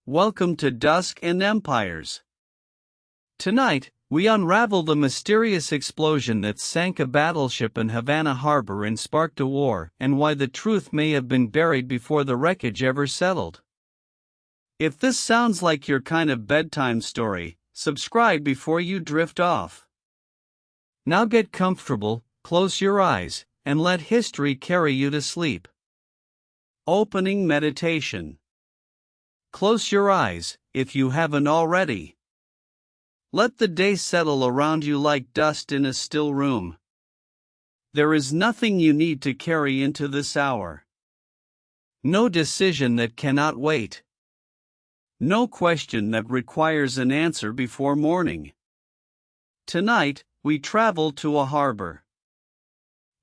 Welcome to Dusk and Empires. Tonight, we unravel the mysterious explosion that sank a battleship in Havana Harbor and sparked a war, and why the truth may have been buried before the wreckage ever settled. If this sounds like your kind of bedtime story, subscribe before you drift off. Now get comfortable, close your eyes, and let history carry you to sleep. Opening meditation. Close your eyes, if you haven't already. Let the day settle around you like dust in a still room. There is nothing you need to carry into this hour. No decision that cannot wait. No question that requires an answer before morning. Tonight, we travel to a harbor.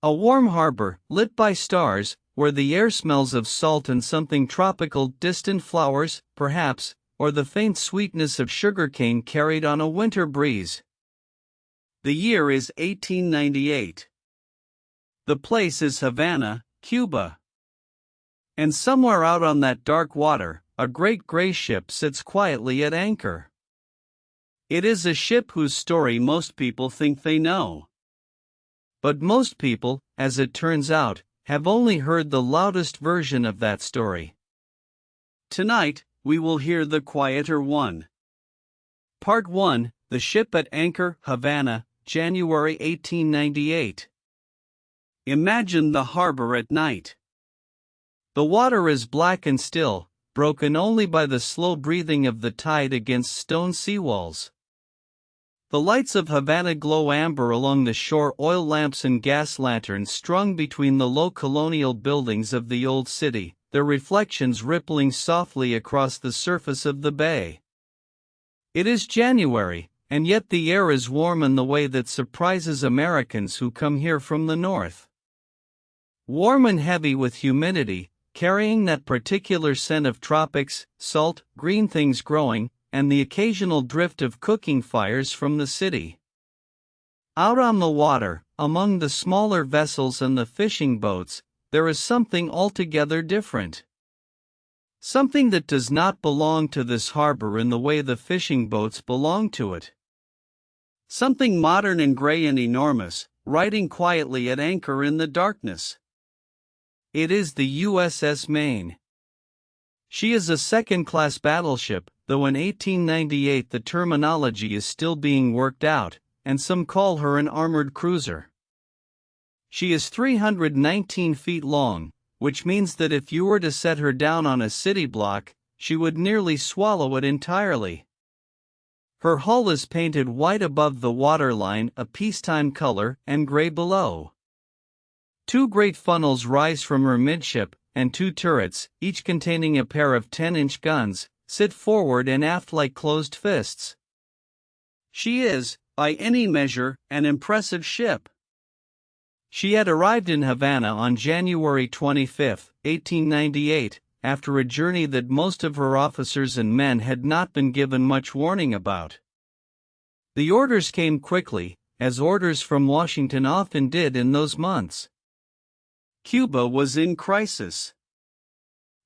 A warm harbor, lit by stars, where the air smells of salt and something tropical, distant flowers, perhaps, or the faint sweetness of sugarcane carried on a winter breeze. The year is 1898. The place is Havana, Cuba. And somewhere out on that dark water, a great gray ship sits quietly at anchor. It is a ship whose story most people think they know. But most people, as it turns out, have only heard the loudest version of that story. Tonight, we will hear the quieter one. Part 1, The Ship at Anchor, Havana, January 1898. Imagine the harbor at night. The water is black and still, broken only by the slow breathing of the tide against stone seawalls. The lights of Havana glow amber along the shore, oil lamps and gas lanterns strung between the low colonial buildings of the old city, their reflections rippling softly across the surface of the bay. It is January, and yet the air is warm in the way that surprises Americans who come here from the north. Warm and heavy with humidity, carrying that particular scent of tropics, salt, green things growing, and the occasional drift of cooking fires from the city. Out on the water, among the smaller vessels and the fishing boats, there is something altogether different. Something that does not belong to this harbor in the way the fishing boats belong to it. Something modern and gray and enormous, riding quietly at anchor in the darkness. It is the USS Maine. She is a second-class battleship, though in 1898 the terminology is still being worked out, and some call her an armored cruiser. She is 319 feet long, which means that if you were to set her down on a city block, she would nearly swallow it entirely. Her hull is painted white above the waterline, a peacetime color, and gray below. Two great funnels rise from her midship, and two turrets, each containing a pair of 10-inch guns, sit forward and aft like closed fists. She is, by any measure, an impressive ship. She had arrived in Havana on January 25, 1898, after a journey that most of her officers and men had not been given much warning about. The orders came quickly, as orders from Washington often did in those months. Cuba was in crisis.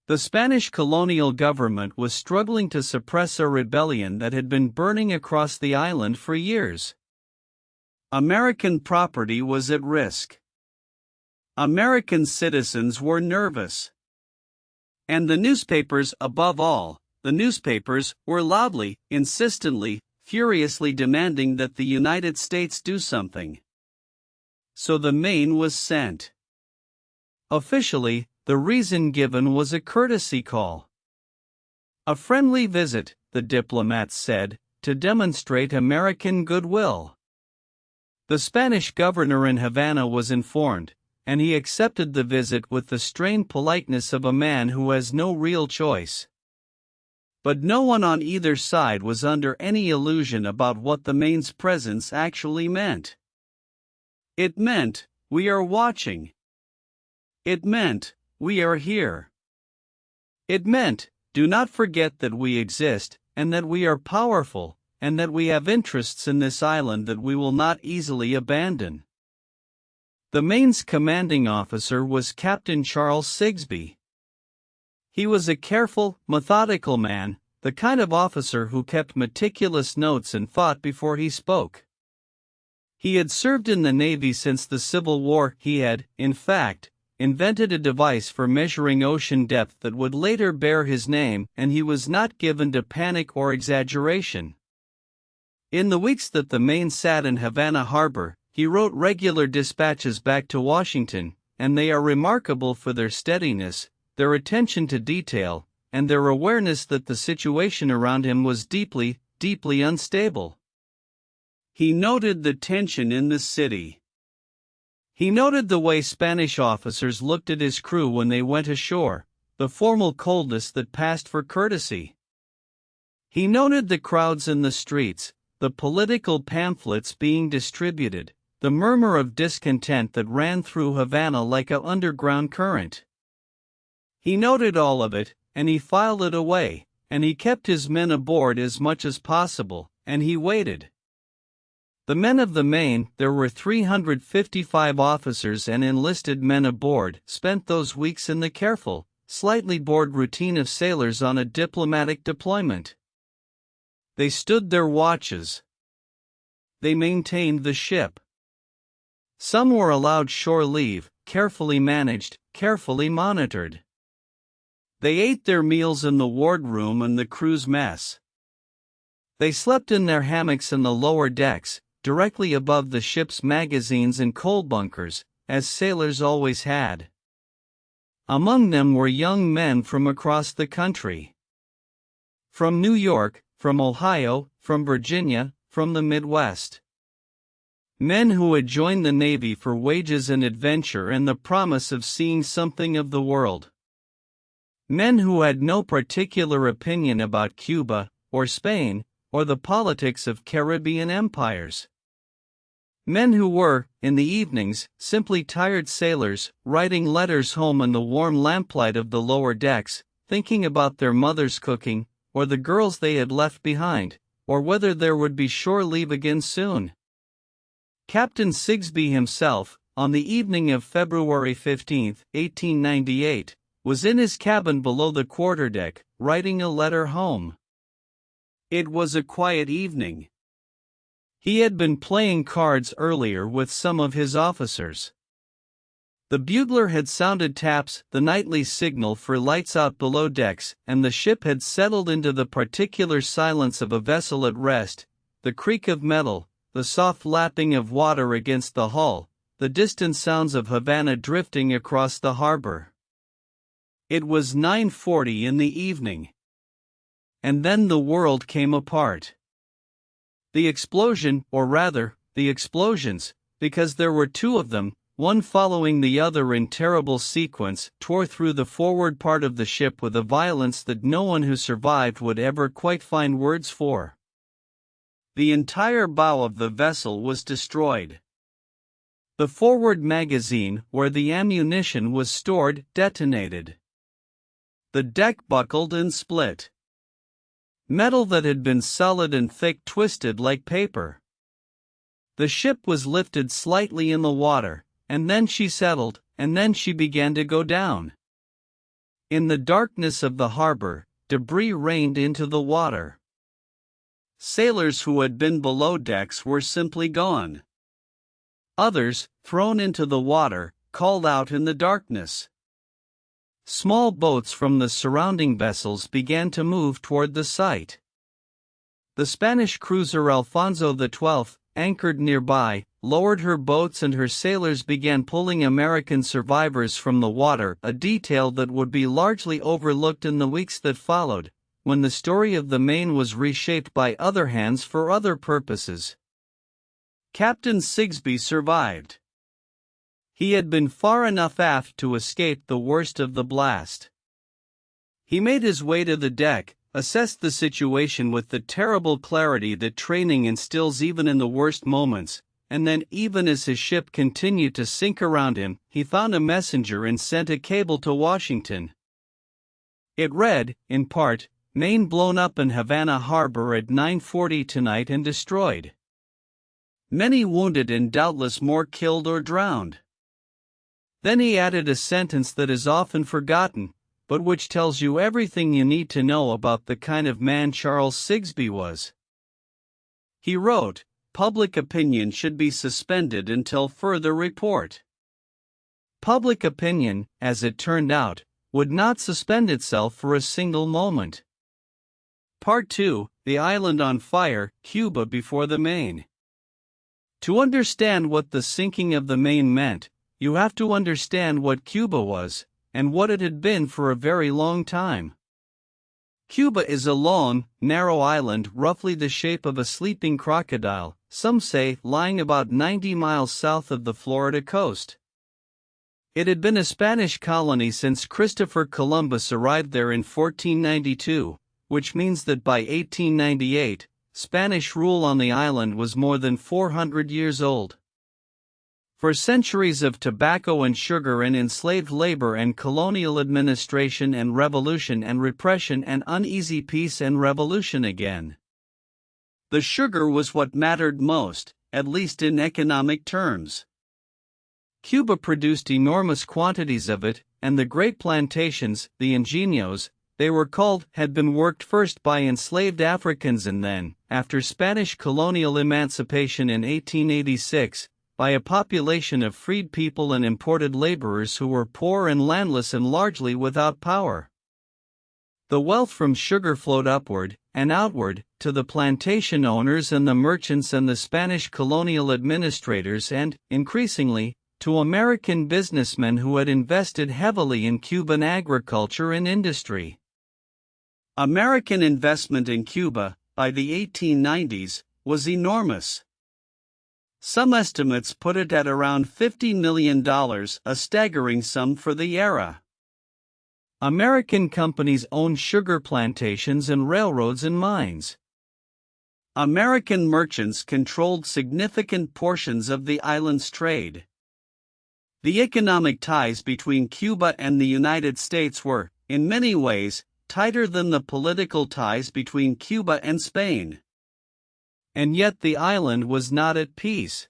The Spanish colonial government was struggling to suppress a rebellion that had been burning across the island for years. American property was at risk. American citizens were nervous. And the newspapers, above all, the newspapers, were loudly, insistently, furiously demanding that the United States do something. So the Maine was sent. Officially, the reason given was a courtesy call. A friendly visit, the diplomats said, to demonstrate American goodwill. The Spanish governor in Havana was informed, and he accepted the visit with the strained politeness of a man who has no real choice. But no one on either side was under any illusion about what the Maine's presence actually meant. It meant, we are watching. It meant, we are here. It meant, do not forget that we exist, and that we are powerful, and that we have interests in this island that we will not easily abandon. The Maine's commanding officer was Captain Charles Sigsbee. He was a careful, methodical man, the kind of officer who kept meticulous notes and thought before he spoke. He had served in the Navy since the Civil War. He had, in fact, invented a device for measuring ocean depth that would later bear his name, and he was not given to panic or exaggeration. In the weeks that the Maine sat in Havana Harbor, he wrote regular dispatches back to Washington, and they are remarkable for their steadiness, their attention to detail, and their awareness that the situation around him was deeply, deeply unstable. He noted the tension in the city. He noted the way Spanish officers looked at his crew when they went ashore, the formal coldness that passed for courtesy. He noted the crowds in the streets, the political pamphlets being distributed, the murmur of discontent that ran through Havana like an underground current. He noted all of it, and he filed it away, and he kept his men aboard as much as possible, and he waited. The men of the Maine, there were 355 officers and enlisted men aboard, spent those weeks in the careful, slightly bored routine of sailors on a diplomatic deployment. They stood their watches. They maintained the ship. Some were allowed shore leave, carefully managed, carefully monitored. They ate their meals in the wardroom and the crew's mess. They slept in their hammocks in the lower decks, directly above the ship's magazines and coal bunkers, as sailors always had. Among them were young men from across the country. From New York, from Ohio, from Virginia, from the Midwest. Men who had joined the Navy for wages and adventure and the promise of seeing something of the world. Men who had no particular opinion about Cuba, or Spain, or the politics of Caribbean empires. Men who were, in the evenings, simply tired sailors, writing letters home in the warm lamplight of the lower decks, thinking about their mother's cooking, or the girls they had left behind, or whether there would be shore leave again soon. Captain Sigsbee himself, on the evening of February 15, 1898, was in his cabin below the quarterdeck, writing a letter home. It was a quiet evening. He had been playing cards earlier with some of his officers. The bugler had sounded taps, the nightly signal for lights out below decks, and the ship had settled into the particular silence of a vessel at rest, the creak of metal, the soft lapping of water against the hull, the distant sounds of Havana drifting across the harbor. It was 9:40 in the evening. And then the world came apart. The explosion, or rather, the explosions, because there were two of them, one following the other in terrible sequence, tore through the forward part of the ship with a violence that no one who survived would ever quite find words for. The entire bow of the vessel was destroyed. The forward magazine, where the ammunition was stored, detonated. The deck buckled and split. Metal that had been solid and thick twisted like paper. The ship was lifted slightly in the water, and then she settled, and then she began to go down. In the darkness of the harbor, debris rained into the water. Sailors who had been below decks were simply gone. Others, thrown into the water, called out in the darkness. Small boats from the surrounding vessels began to move toward the site. The Spanish cruiser Alfonso XII, anchored nearby, lowered her boats and her sailors began pulling American survivors from the water, a detail that would be largely overlooked in the weeks that followed, when the story of the Maine was reshaped by other hands for other purposes. Captain Sigsbee survived. He had been far enough aft to escape the worst of the blast. He made his way to the deck, assessed the situation with the terrible clarity that training instills even in the worst moments, and then, even as his ship continued to sink around him, he found a messenger and sent a cable to Washington. It read, in part, "Maine blown up in Havana Harbor at 9:40 tonight and destroyed. Many wounded and doubtless more killed or drowned." Then he added a sentence that is often forgotten, but which tells you everything you need to know about the kind of man Charles Sigsbee was. He wrote, "Public opinion should be suspended until further report." Public opinion, as it turned out, would not suspend itself for a single moment. Part 2, The Island on Fire, Cuba before the Maine. To understand what the sinking of the Maine meant, you have to understand what Cuba was, and what it had been for a very long time. Cuba is a long, narrow island roughly the shape of a sleeping crocodile, some say lying about 90 miles south of the Florida coast. It had been a Spanish colony since Christopher Columbus arrived there in 1492, which means that by 1898, Spanish rule on the island was more than 400 years old. For centuries of tobacco and sugar and enslaved labor and colonial administration and revolution and repression and uneasy peace and revolution again. The sugar was what mattered most, at least in economic terms. Cuba produced enormous quantities of it, and the great plantations, the ingenios, they were called, had been worked first by enslaved Africans and then, after Spanish colonial emancipation in 1886, by a population of freed people and imported laborers who were poor and landless and largely without power. The wealth from sugar flowed upward and outward to the plantation owners and the merchants and the Spanish colonial administrators and, increasingly, to American businessmen who had invested heavily in Cuban agriculture and industry. American investment in Cuba, by the 1890s, was enormous. Some estimates put it at around $50 million, a staggering sum for the era. American companies owned sugar plantations and railroads and mines. American merchants controlled significant portions of the island's trade. The economic ties between Cuba and the United States were, in many ways, tighter than the political ties between Cuba and Spain. And yet the island was not at peace.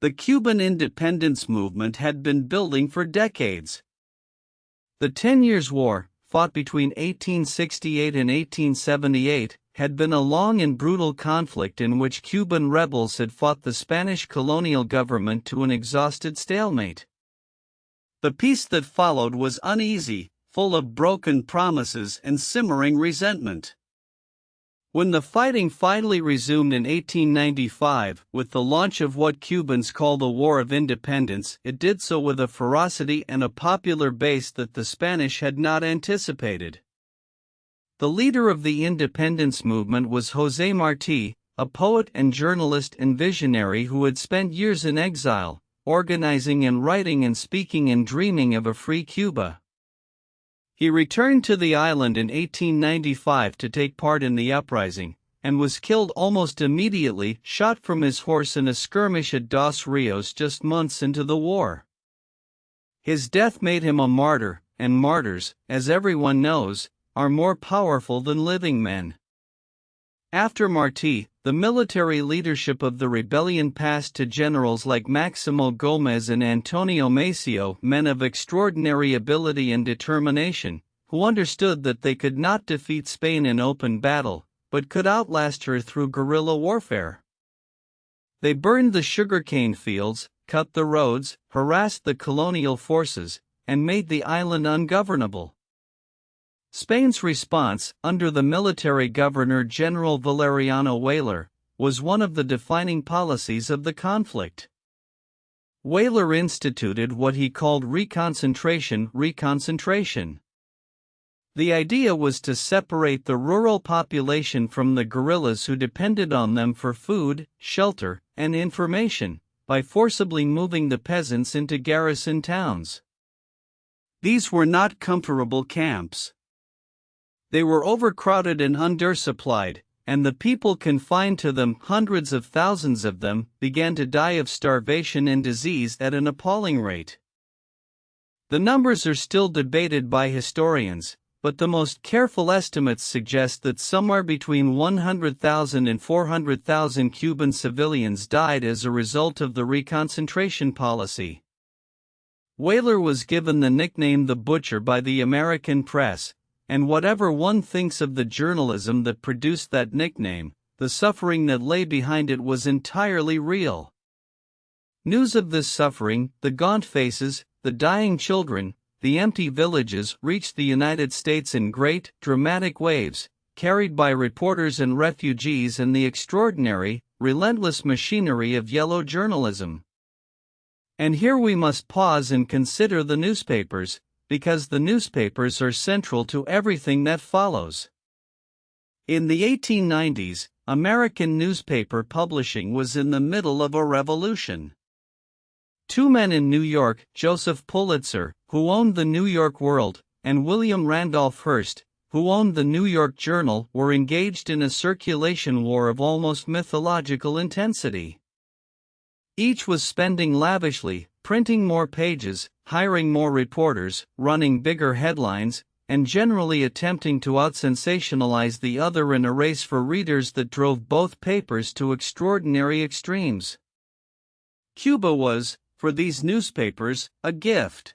The Cuban independence movement had been building for decades. The 10 Years' War, fought between 1868 and 1878, had been a long and brutal conflict in which Cuban rebels had fought the Spanish colonial government to an exhausted stalemate. The peace that followed was uneasy, full of broken promises and simmering resentment. When the fighting finally resumed in 1895, with the launch of what Cubans call the War of Independence, it did so with a ferocity and a popular base that the Spanish had not anticipated. The leader of the independence movement was José Martí, a poet and journalist and visionary who had spent years in exile, organizing and writing and speaking and dreaming of a free Cuba. He returned to the island in 1895 to take part in the uprising, and was killed almost immediately, shot from his horse in a skirmish at Dos Rios just months into the war. His death made him a martyr, and martyrs, as everyone knows, are more powerful than living men. After Martí, the military leadership of the rebellion passed to generals like Máximo Gómez and Antonio Maceo, men of extraordinary ability and determination, who understood that they could not defeat Spain in open battle, but could outlast her through guerrilla warfare. They burned the sugarcane fields, cut the roads, harassed the colonial forces, and made the island ungovernable. Spain's response, under the military governor General Valeriano Weyler, was one of the defining policies of the conflict. Weyler instituted what he called reconcentration. The idea was to separate the rural population from the guerrillas who depended on them for food, shelter, and information, by forcibly moving the peasants into garrison towns. These were not comfortable camps. They were overcrowded and undersupplied, and the people confined to them, hundreds of thousands of them, began to die of starvation and disease at an appalling rate. The numbers are still debated by historians, but the most careful estimates suggest that somewhere between 100,000 and 400,000 Cuban civilians died as a result of the reconcentration policy. Weyler was given the nickname the Butcher by the American press, and whatever one thinks of the journalism that produced that nickname, the suffering that lay behind it was entirely real. News of this suffering, the gaunt faces, the dying children, the empty villages, reached the United States in great, dramatic waves, carried by reporters and refugees and the extraordinary, relentless machinery of yellow journalism. And here we must pause and consider the newspapers, because the newspapers are central to everything that follows. In the 1890s, American newspaper publishing was in the middle of a revolution. Two men in New York, Joseph Pulitzer, who owned the New York World, and William Randolph Hearst, who owned the New York Journal, were engaged in a circulation war of almost mythological intensity. Each was spending lavishly, printing more pages, hiring more reporters, running bigger headlines, and generally attempting to out-sensationalize the other in a race for readers that drove both papers to extraordinary extremes. Cuba was, for these newspapers, a gift.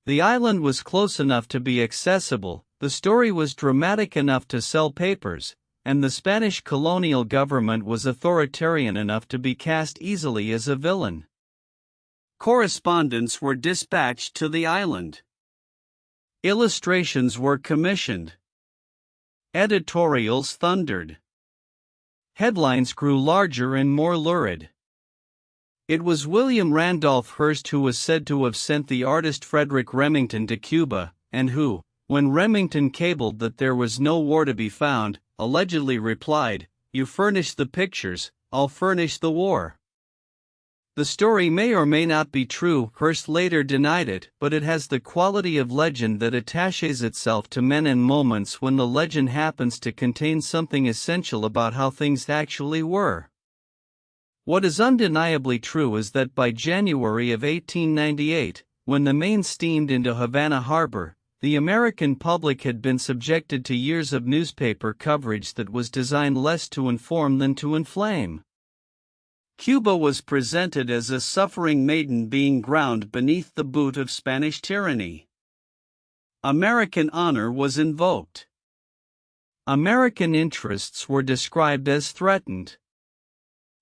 The island was close enough to be accessible, the story was dramatic enough to sell papers, and the Spanish colonial government was authoritarian enough to be cast easily as a villain. Correspondents were dispatched to the island. Illustrations were commissioned. Editorials thundered. Headlines grew larger and more lurid. It was William Randolph Hearst who was said to have sent the artist Frederick Remington to Cuba, and who, when Remington cabled that there was no war to be found, allegedly replied, "You furnish the pictures, I'll furnish the war." The story may or may not be true. Hearst later denied it, but it has the quality of legend that attaches itself to men and moments when the legend happens to contain something essential about how things actually were. What is undeniably true is that by January of 1898, when the Maine steamed into Havana Harbor, the American public had been subjected to years of newspaper coverage that was designed less to inform than to inflame. Cuba was presented as a suffering maiden being ground beneath the boot of Spanish tyranny. American honor was invoked. American interests were described as threatened.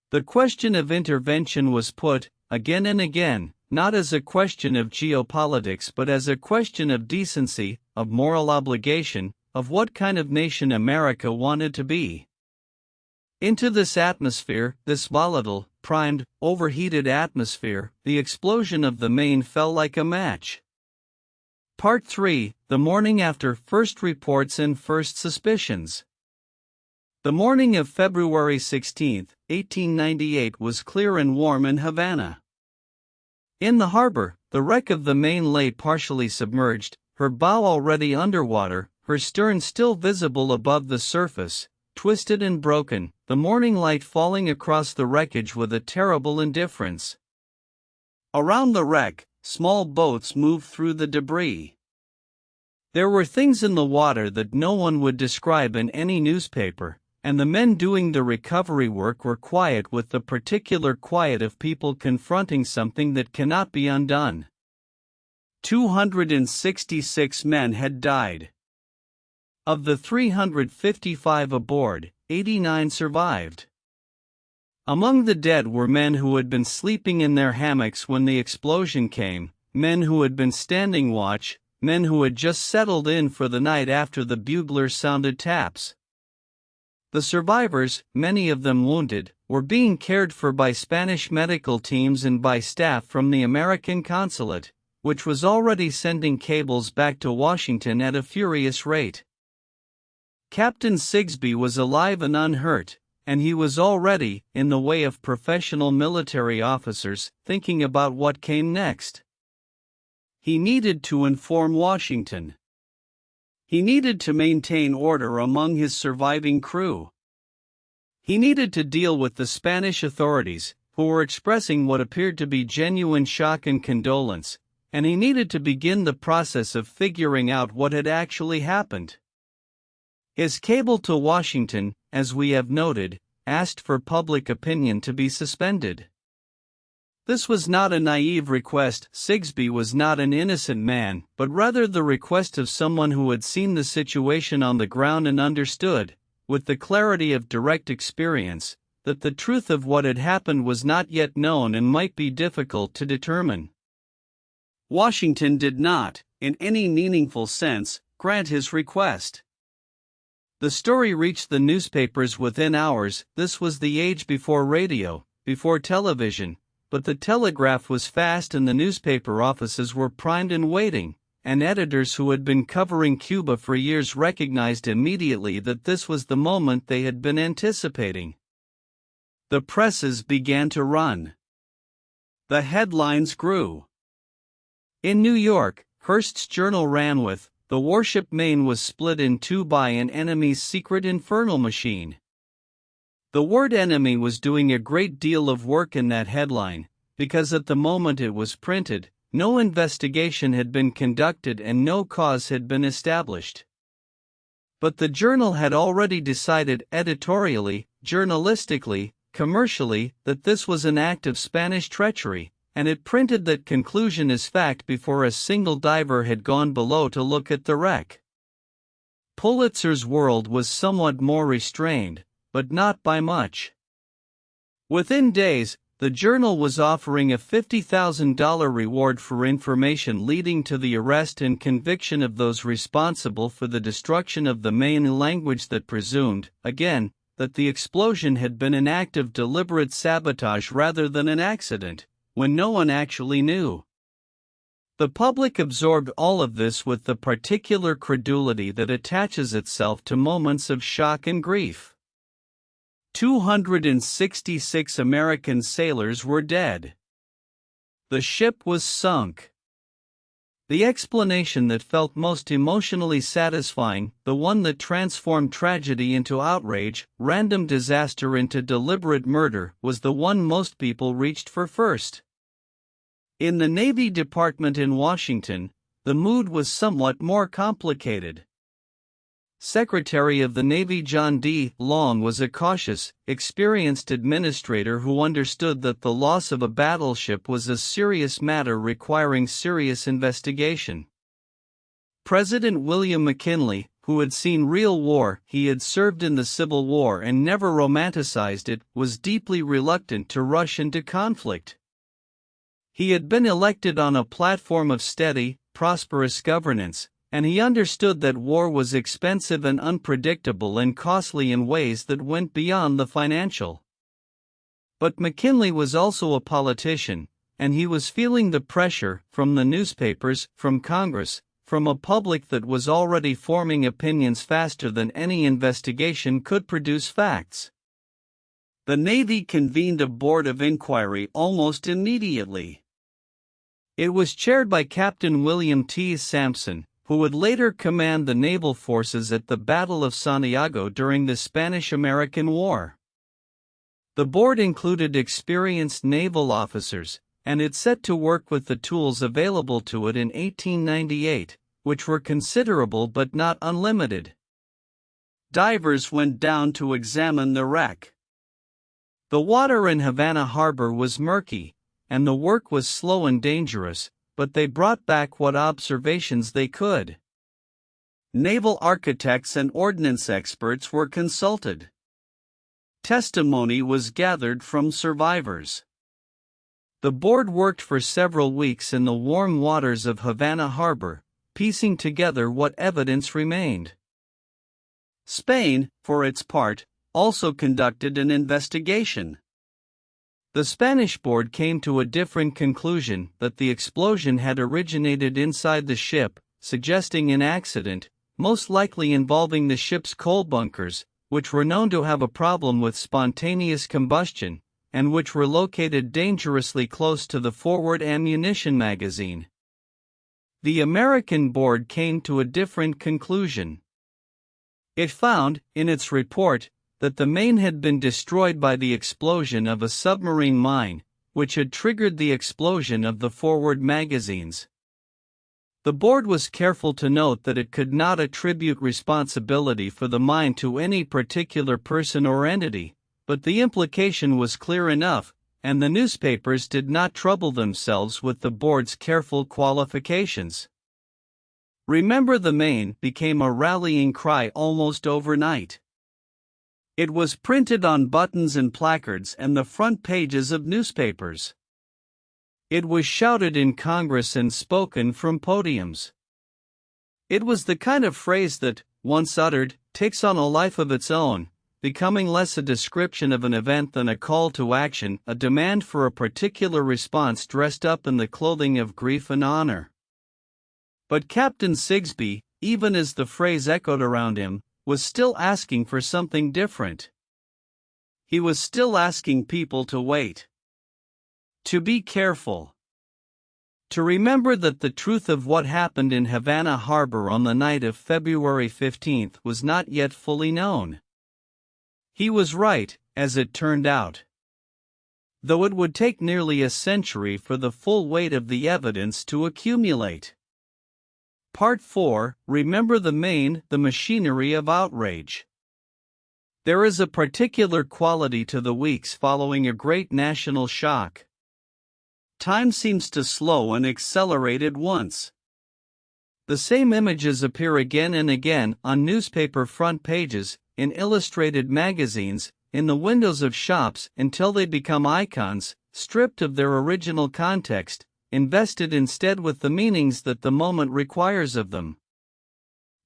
The question of intervention was put, again and again, not as a question of geopolitics but as a question of decency, of moral obligation, of what kind of nation America wanted to be. Into this atmosphere, this volatile, primed, overheated atmosphere, the explosion of the Maine fell like a match. Part 3, the morning after first reports and first suspicions. The morning of February 16, 1898 was clear and warm in Havana. In the harbor, the wreck of the Maine lay partially submerged, her bow already underwater, her stern still visible above the surface, twisted and broken, the morning light falling across the wreckage with a terrible indifference. Around the wreck, small boats moved through the debris. There were things in the water that no one would describe in any newspaper, and the men doing the recovery work were quiet with the particular quiet of people confronting something that cannot be undone. 266 men had died. Of the 355 aboard, 89 survived. Among the dead were men who had been sleeping in their hammocks when the explosion came, men who had been standing watch, men who had just settled in for the night after the bugler sounded taps. The survivors, many of them wounded, were being cared for by Spanish medical teams and by staff from the American consulate, which was already sending cables back to Washington at a furious rate. Captain Sigsbee was alive and unhurt, and he was already, in the way of professional military officers, thinking about what came next. He needed to inform Washington. He needed to maintain order among his surviving crew. He needed to deal with the Spanish authorities, who were expressing what appeared to be genuine shock and condolence, and he needed to begin the process of figuring out what had actually happened. His cable to Washington, as we have noted, asked for public opinion to be suspended. This was not a naive request. Sigsbee was not an innocent man, but rather the request of someone who had seen the situation on the ground and understood, with the clarity of direct experience, that the truth of what had happened was not yet known and might be difficult to determine. Washington did not, in any meaningful sense, grant his request. The story reached the newspapers within hours. This was the age before radio, before television, but the telegraph was fast and the newspaper offices were primed and waiting, and editors who had been covering Cuba for years recognized immediately that this was the moment they had been anticipating. The presses began to run. The headlines grew. In New York, Hearst's journal ran with, "The warship Maine was split in two by an enemy's secret infernal machine." The word enemy was doing a great deal of work in that headline, because at the moment it was printed, no investigation had been conducted and no cause had been established. But the journal had already decided editorially, journalistically, commercially, that this was an act of Spanish treachery, and it printed that conclusion as fact before a single diver had gone below to look at the wreck. Pulitzer's world was somewhat more restrained, but not by much. Within days, the journal was offering a $50,000 reward for information leading to the arrest and conviction of those responsible for the destruction of the Maine language that presumed, again, that the explosion had been an act of deliberate sabotage rather than an accident, when no one actually knew. The public absorbed all of this with the particular credulity that attaches itself to moments of shock and grief. 266 American sailors were dead. The ship was sunk. The explanation that felt most emotionally satisfying, the one that transformed tragedy into outrage, random disaster into deliberate murder, was the one most people reached for first. In the Navy Department in Washington, the mood was somewhat more complicated. Secretary of the Navy John D. Long was a cautious, experienced administrator who understood that the loss of a battleship was a serious matter requiring serious investigation. President William McKinley, who had seen real war, he had served in the Civil War and never romanticized it, was deeply reluctant to rush into conflict. He had been elected on a platform of steady, prosperous governance, and he understood that war was expensive and unpredictable and costly in ways that went beyond the financial. But McKinley was also a politician, and he was feeling the pressure from the newspapers, from Congress, from a public that was already forming opinions faster than any investigation could produce facts. The Navy convened a board of inquiry almost immediately. It was chaired by Captain William T. Sampson, who would later command the naval forces at the Battle of Santiago during the Spanish-American War. The board included experienced naval officers, and it set to work with the tools available to it in 1898, which were considerable but not unlimited. Divers went down to examine the wreck. The water in Havana Harbor was murky, and the work was slow and dangerous, but they brought back what observations they could. Naval architects and ordnance experts were consulted. Testimony was gathered from survivors. The board worked for several weeks in the warm waters of Havana Harbor, piecing together what evidence remained. Spain, for its part, also conducted an investigation. The Spanish board came to a different conclusion, that the explosion had originated inside the ship, suggesting an accident, most likely involving the ship's coal bunkers, which were known to have a problem with spontaneous combustion, and which were located dangerously close to the forward ammunition magazine. The American board came to a different conclusion. It found, in its report, that the Maine had been destroyed by the explosion of a submarine mine, which had triggered the explosion of the forward magazines. The board was careful to note that it could not attribute responsibility for the mine to any particular person or entity, but the implication was clear enough, and the newspapers did not trouble themselves with the board's careful qualifications. "Remember the Maine" became a rallying cry almost overnight. It was printed on buttons and placards and the front pages of newspapers. It was shouted in Congress and spoken from podiums. It was the kind of phrase that, once uttered, takes on a life of its own, becoming less a description of an event than a call to action, a demand for a particular response dressed up in the clothing of grief and honor. But Captain Sigsbee, even as the phrase echoed around him, was still asking for something different. He was still asking people to wait. To be careful. To remember that the truth of what happened in Havana Harbor on the night of February 15 was not yet fully known. He was right, as it turned out. Though it would take nearly a century for the full weight of the evidence to accumulate. Part 4, Remember the Maine, the Machinery of Outrage. There is a particular quality to the weeks following a great national shock. Time seems to slow and accelerate at once. The same images appear again and again on newspaper front pages, in illustrated magazines, in the windows of shops until they become icons, stripped of their original context, invested instead with the meanings that the moment requires of them.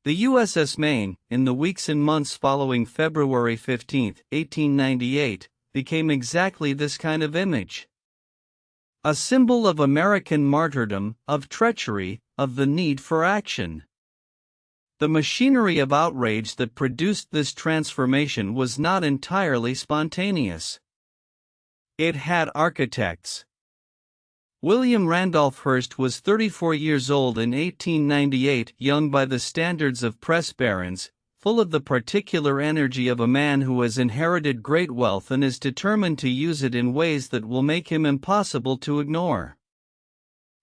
The USS Maine, in the weeks and months following February 15, 1898, became exactly this kind of image. A symbol of American martyrdom, of treachery, of the need for action. The machinery of outrage that produced this transformation was not entirely spontaneous. It had architects. William Randolph Hearst was 34 years old in 1898, young by the standards of press barons, full of the particular energy of a man who has inherited great wealth and is determined to use it in ways that will make him impossible to ignore.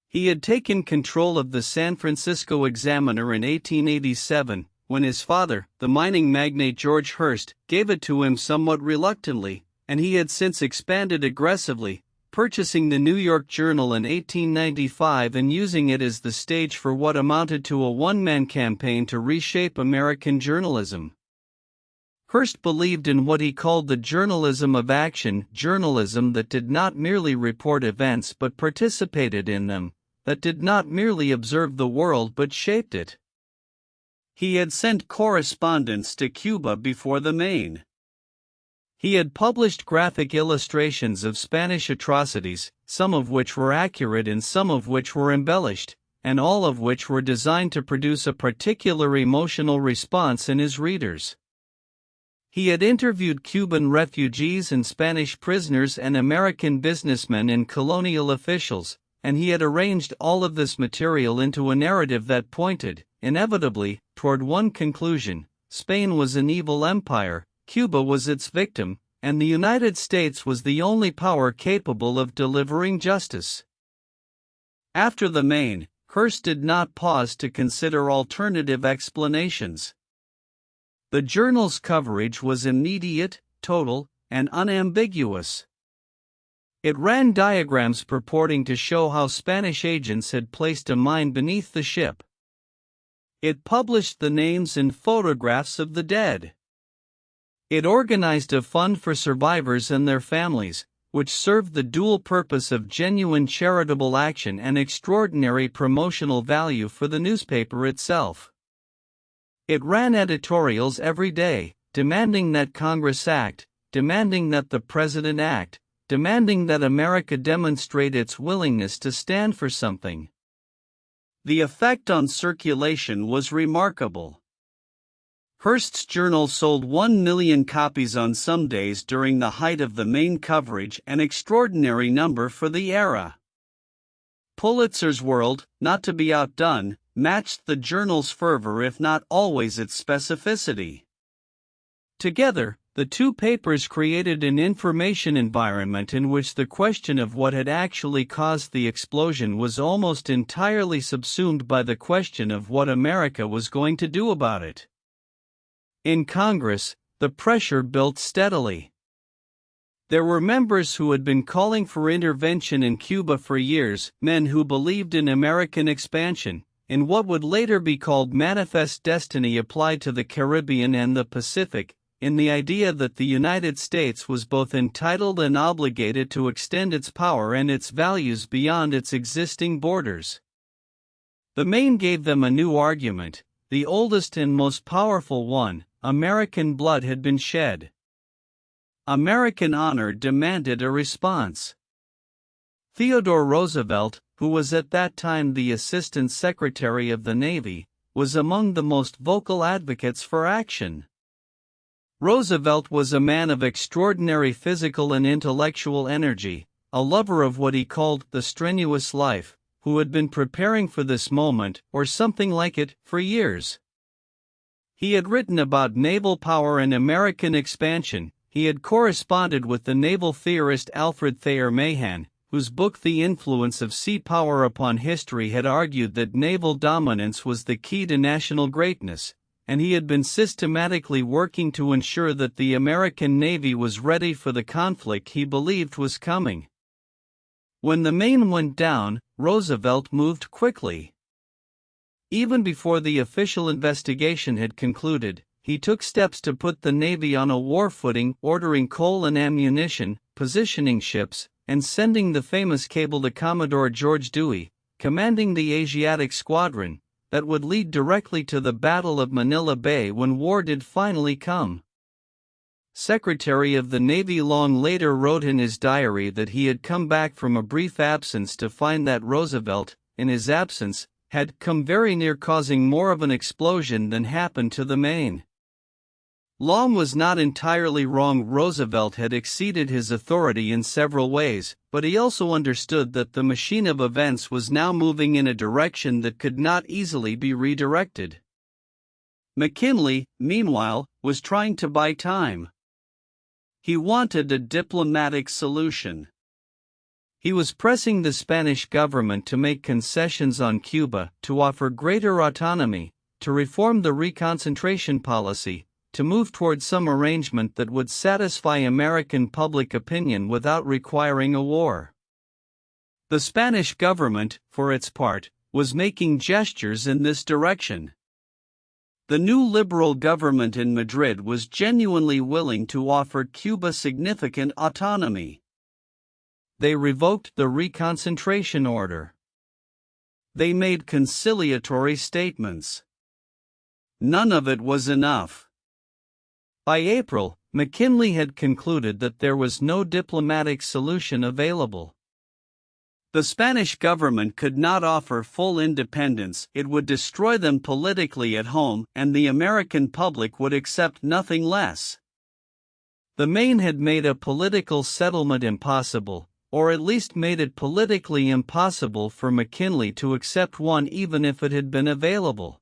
He had taken control of the San Francisco Examiner in 1887, when his father, the mining magnate George Hearst, gave it to him somewhat reluctantly, and he had since expanded aggressively, purchasing the New York Journal in 1895 and using it as the stage for what amounted to a one-man campaign to reshape American journalism. Hearst believed in what he called the journalism of action, journalism that did not merely report events but participated in them, that did not merely observe the world but shaped it. He had sent correspondents to Cuba before the Maine. He had published graphic illustrations of Spanish atrocities, some of which were accurate and some of which were embellished, and all of which were designed to produce a particular emotional response in his readers. He had interviewed Cuban refugees and Spanish prisoners and American businessmen and colonial officials, and he had arranged all of this material into a narrative that pointed, inevitably, toward one conclusion: Spain was an evil empire, Cuba was its victim, and the United States was the only power capable of delivering justice. After the Maine, Hearst did not pause to consider alternative explanations. The journal's coverage was immediate, total, and unambiguous. It ran diagrams purporting to show how Spanish agents had placed a mine beneath the ship. It published the names and photographs of the dead. It organized a fund for survivors and their families, which served the dual purpose of genuine charitable action and extraordinary promotional value for the newspaper itself. It ran editorials every day, demanding that Congress act, demanding that the President act, demanding that America demonstrate its willingness to stand for something. The effect on circulation was remarkable. Hearst's journal sold 1 million copies on some days during the height of the Maine coverage, an extraordinary number for the era. Pulitzer's World, not to be outdone, matched the journal's fervor if not always its specificity. Together, the two papers created an information environment in which the question of what had actually caused the explosion was almost entirely subsumed by the question of what America was going to do about it. In Congress, the pressure built steadily. There were members who had been calling for intervention in Cuba for years, men who believed in American expansion, in what would later be called manifest destiny applied to the Caribbean and the Pacific, in the idea that the United States was both entitled and obligated to extend its power and its values beyond its existing borders. The Maine gave them a new argument, the oldest and most powerful one: American blood had been shed. American honor demanded a response. Theodore Roosevelt, who was at that time the Assistant Secretary of the Navy, was among the most vocal advocates for action. Roosevelt was a man of extraordinary physical and intellectual energy, a lover of what he called the strenuous life, who had been preparing for this moment, or something like it, for years. He had written about naval power and American expansion. He had corresponded with the naval theorist Alfred Thayer Mahan, whose book The Influence of Sea Power Upon History had argued that naval dominance was the key to national greatness, and he had been systematically working to ensure that the American Navy was ready for the conflict he believed was coming. When the Maine went down, Roosevelt moved quickly. Even before the official investigation had concluded, he took steps to put the Navy on a war footing, ordering coal and ammunition, positioning ships, and sending the famous cable to Commodore George Dewey, commanding the Asiatic Squadron, that would lead directly to the Battle of Manila Bay when war did finally come. Secretary of the Navy Long later wrote in his diary that he had come back from a brief absence to find that Roosevelt, in his absence, had come very near causing more of an explosion than happened to the Maine. Long was not entirely wrong. Roosevelt had exceeded his authority in several ways, but he also understood that the machine of events was now moving in a direction that could not easily be redirected. McKinley, meanwhile, was trying to buy time. He wanted a diplomatic solution. He was pressing the Spanish government to make concessions on Cuba, to offer greater autonomy, to reform the reconcentration policy, to move toward some arrangement that would satisfy American public opinion without requiring a war. The Spanish government, for its part, was making gestures in this direction. The new liberal government in Madrid was genuinely willing to offer Cuba significant autonomy. They revoked the reconcentration order. They made conciliatory statements. None of it was enough. By April, McKinley had concluded that there was no diplomatic solution available. The Spanish government could not offer full independence, it would destroy them politically at home, and the American public would accept nothing less. The Maine had made a political settlement impossible, or at least made it politically impossible for McKinley to accept one even if it had been available.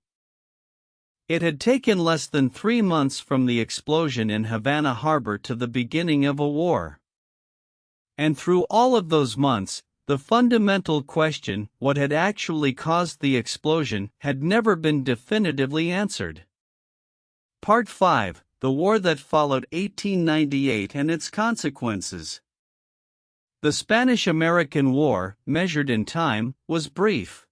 It had taken less than 3 months from the explosion in Havana Harbor to the beginning of a war. And through all of those months, the fundamental question, what had actually caused the explosion, had never been definitively answered. Part 5: The War That Followed 1898 and Its Consequences. The Spanish-American War, measured in time, was brief.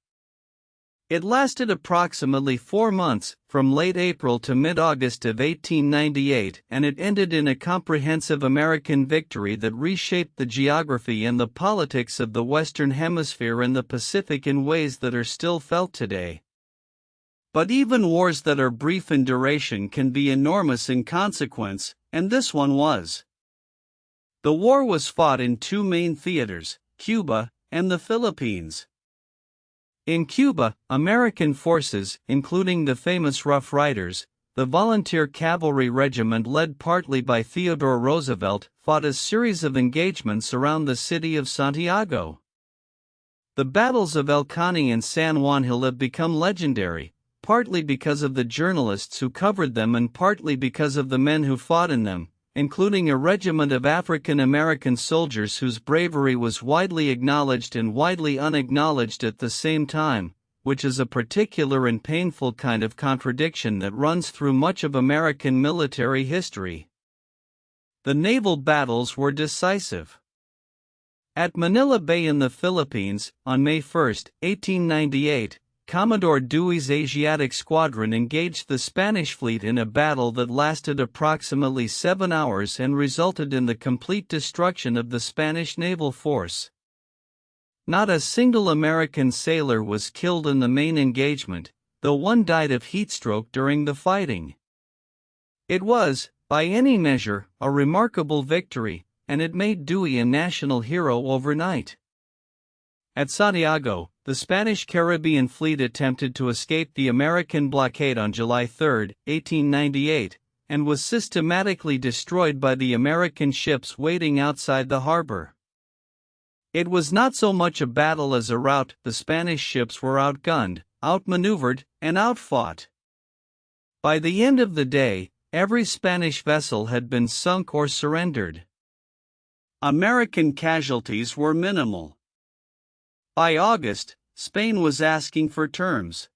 It lasted approximately 4 months, from late April to mid-August of 1898, and it ended in a comprehensive American victory that reshaped the geography and the politics of the Western Hemisphere and the Pacific in ways that are still felt today. But even wars that are brief in duration can be enormous in consequence, and this one was. The war was fought in 2 main theaters, Cuba and the Philippines. In Cuba, American forces, including the famous Rough Riders, the volunteer cavalry regiment led partly by Theodore Roosevelt, fought a series of engagements around the city of Santiago. The battles of El Caney and San Juan Hill have become legendary, partly because of the journalists who covered them and partly because of the men who fought in them, including a regiment of African American soldiers whose bravery was widely acknowledged and widely unacknowledged at the same time, which is a particular and painful kind of contradiction that runs through much of American military history. The naval battles were decisive. At Manila Bay in the Philippines, on May 1, 1898, Commodore Dewey's Asiatic Squadron engaged the Spanish fleet in a battle that lasted approximately 7 hours and resulted in the complete destruction of the Spanish naval force. Not a single American sailor was killed in the main engagement, though one died of heatstroke during the fighting. It was, by any measure, a remarkable victory, and it made Dewey a national hero overnight. At Santiago, the Spanish Caribbean fleet attempted to escape the American blockade on July 3, 1898, and was systematically destroyed by the American ships waiting outside the harbor. It was not so much a battle as a rout. The Spanish ships were outgunned, outmaneuvered, and outfought. By the end of the day, every Spanish vessel had been sunk or surrendered. American casualties were minimal. By August, Spain was asking for terms.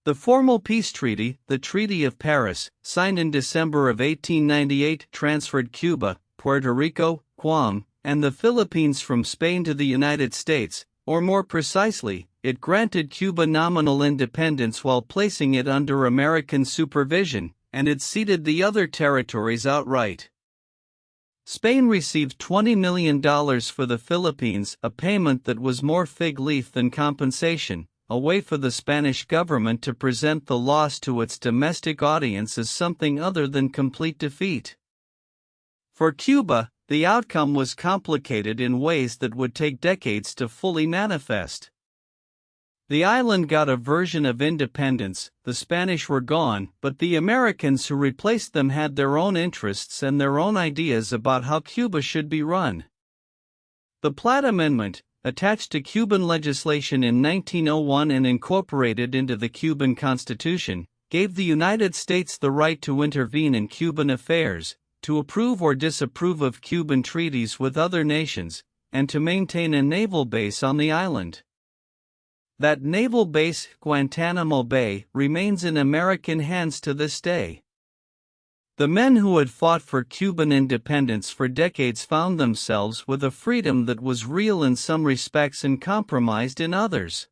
The formal peace treaty, the Treaty of Paris, signed in December of 1898, transferred Cuba, Puerto Rico, Guam, and the Philippines from Spain to the United States, or more precisely, it granted Cuba nominal independence while placing it under American supervision, and it ceded the other territories outright. Spain received $20 million for the Philippines, a payment that was more fig leaf than compensation, a way for the Spanish government to present the loss to its domestic audience as something other than complete defeat. For Cuba, the outcome was complicated in ways that would take decades to fully manifest. The island got a version of independence, the Spanish were gone, but the Americans who replaced them had their own interests and their own ideas about how Cuba should be run. The Platt Amendment, attached to Cuban legislation in 1901 and incorporated into the Cuban Constitution, gave the United States the right to intervene in Cuban affairs, to approve or disapprove of Cuban treaties with other nations, and to maintain a naval base on the island. That naval base, Guantanamo Bay, remains in American hands to this day. The men who had fought for Cuban independence for decades found themselves with a freedom that was real in some respects and compromised in others.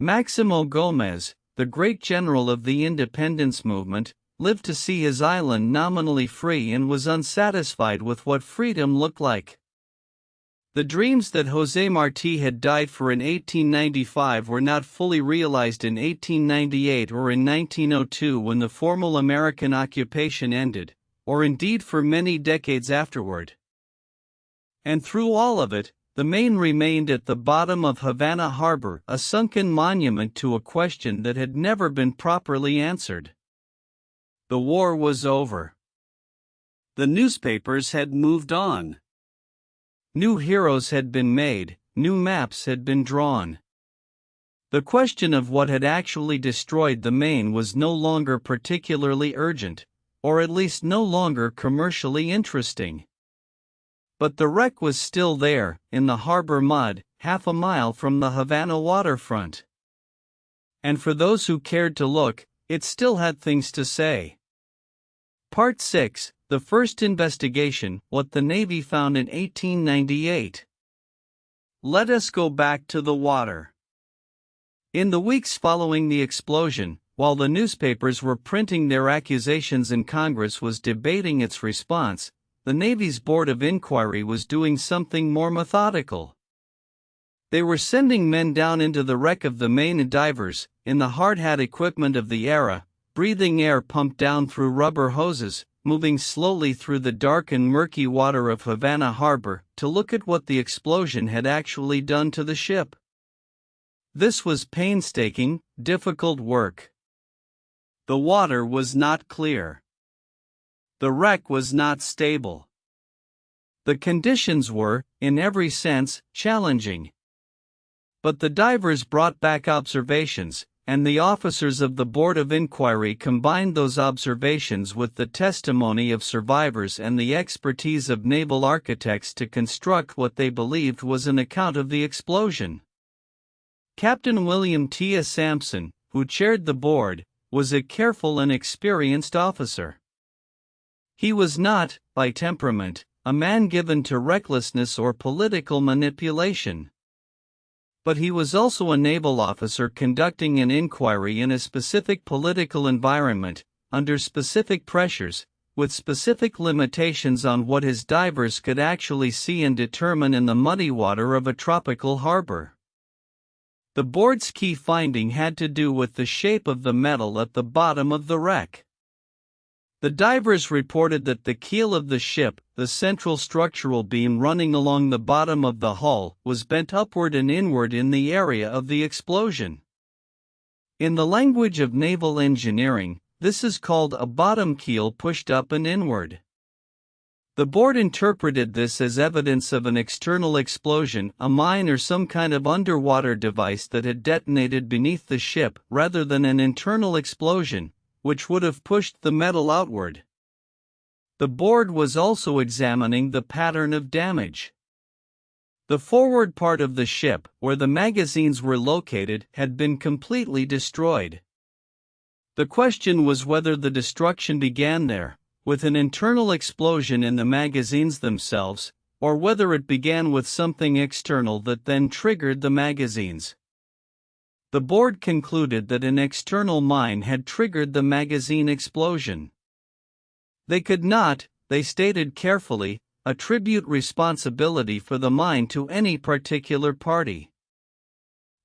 Maximo Gomez, the great general of the independence movement, lived to see his island nominally free and was unsatisfied with what freedom looked like. The dreams that José Martí had died for in 1895 were not fully realized in 1898 or in 1902 when the formal American occupation ended, or indeed for many decades afterward. And through all of it, the Maine remained at the bottom of Havana Harbor, a sunken monument to a question that had never been properly answered. The war was over. The newspapers had moved on. New heroes had been made, new maps had been drawn. The question of what had actually destroyed the Maine was no longer particularly urgent, or at least no longer commercially interesting. But the wreck was still there, in the harbor mud, half a mile from the Havana waterfront. And for those who cared to look, it still had things to say. Part 6. The first investigation, what the Navy found in 1898. Let us go back to the water. In the weeks following the explosion, while the newspapers were printing their accusations and Congress was debating its response, the Navy's Board of Inquiry was doing something more methodical. They were sending men down into the wreck of the Maine, divers, in the hard-hat equipment of the era, breathing air pumped down through rubber hoses, moving slowly through the dark and murky water of Havana Harbor to look at what the explosion had actually done to the ship. This was painstaking, difficult work. The water was not clear. The wreck was not stable. The conditions were, in every sense, challenging. But the divers brought back observations, and the officers of the Board of Inquiry combined those observations with the testimony of survivors and the expertise of naval architects to construct what they believed was an account of the explosion. Captain William T. Sampson, who chaired the board, was a careful and experienced officer. He was not, by temperament, a man given to recklessness or political manipulation. But he was also a naval officer conducting an inquiry in a specific political environment, under specific pressures, with specific limitations on what his divers could actually see and determine in the muddy water of a tropical harbor. The board's key finding had to do with the shape of the metal at the bottom of the wreck. The divers reported that the keel of the ship, the central structural beam running along the bottom of the hull, was bent upward and inward in the area of the explosion. In the language of naval engineering, this is called a bottom keel pushed up and inward. The board interpreted this as evidence of an external explosion, a mine or some kind of underwater device that had detonated beneath the ship, rather than an internal explosion, which would have pushed the metal outward. The board was also examining the pattern of damage. The forward part of the ship, where the magazines were located, had been completely destroyed. The question was whether the destruction began there, with an internal explosion in the magazines themselves, or whether it began with something external that then triggered the magazines. The board concluded that an external mine had triggered the magazine explosion. They could not, they stated carefully, attribute responsibility for the mine to any particular party.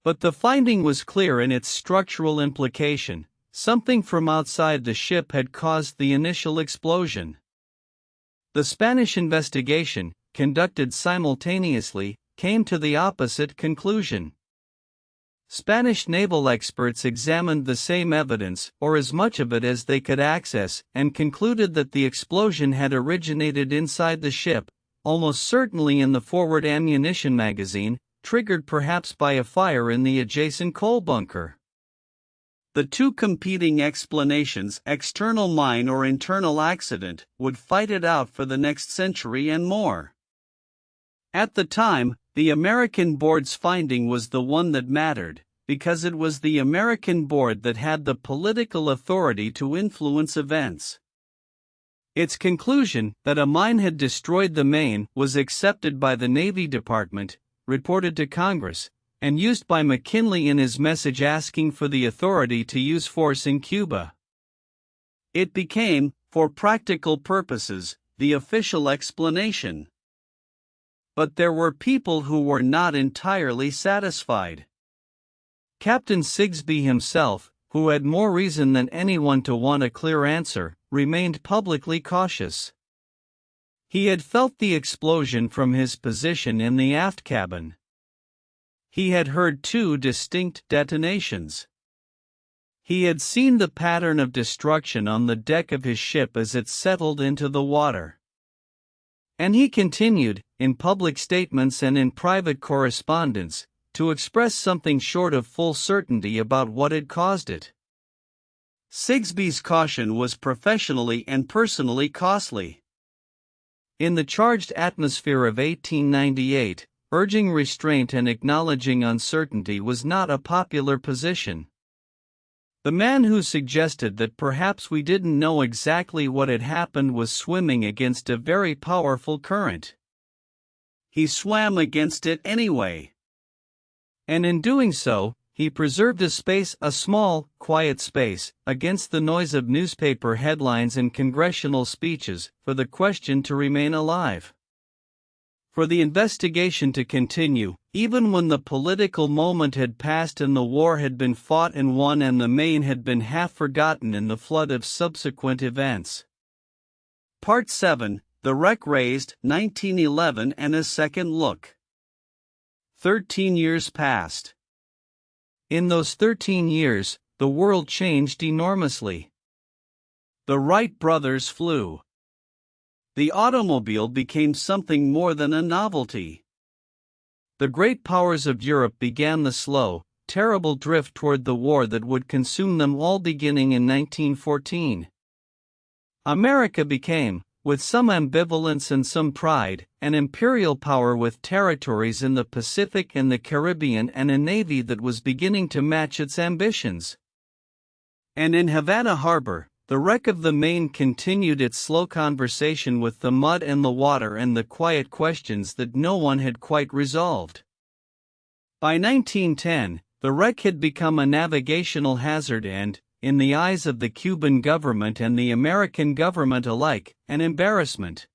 But the finding was clear in its structural implication: something from outside the ship had caused the initial explosion. The Spanish investigation, conducted simultaneously, came to the opposite conclusion. Spanish naval experts examined the same evidence, or as much of it as they could access, and concluded that the explosion had originated inside the ship, almost certainly in the forward ammunition magazine, triggered perhaps by a fire in the adjacent coal bunker. The two competing explanations, external mine or internal accident, would fight it out for the next century and more. At the time, the American board's finding was the one that mattered, because it was the American board that had the political authority to influence events. Its conclusion, that a mine had destroyed the Maine, was accepted by the Navy Department, reported to Congress, and used by McKinley in his message asking for the authority to use force in Cuba. It became, for practical purposes, the official explanation. But there were people who were not entirely satisfied. Captain Sigsbee himself, who had more reason than anyone to want a clear answer, remained publicly cautious. He had felt the explosion from his position in the aft cabin. He had heard two distinct detonations. He had seen the pattern of destruction on the deck of his ship as it settled into the water. And he continued, in public statements and in private correspondence, to express something short of full certainty about what had caused it. Sigsbee's caution was professionally and personally costly. In the charged atmosphere of 1898, urging restraint and acknowledging uncertainty was not a popular position. The man who suggested that perhaps we didn't know exactly what had happened was swimming against a very powerful current. He swam against it anyway. And in doing so, he preserved a small, quiet space, against the noise of newspaper headlines and congressional speeches, for the question to remain alive. For the investigation to continue, even when the political moment had passed and the war had been fought and won and the Maine had been half forgotten in the flood of subsequent events. Part 7, The Wreck Raised, 1911 and a Second Look. 13 years passed. In those 13 years, the world changed enormously. The Wright brothers flew. The automobile became something more than a novelty. The great powers of Europe began the slow, terrible drift toward the war that would consume them all beginning in 1914. America became, with some ambivalence and some pride, an imperial power with territories in the Pacific and the Caribbean and a navy that was beginning to match its ambitions. And in Havana Harbor, The wreck of the Maine continued its slow conversation with the mud and the water and the quiet questions that no one had quite resolved. By 1910, the wreck had become a navigational hazard and, in the eyes of the Cuban government and the American government alike, an embarrassment.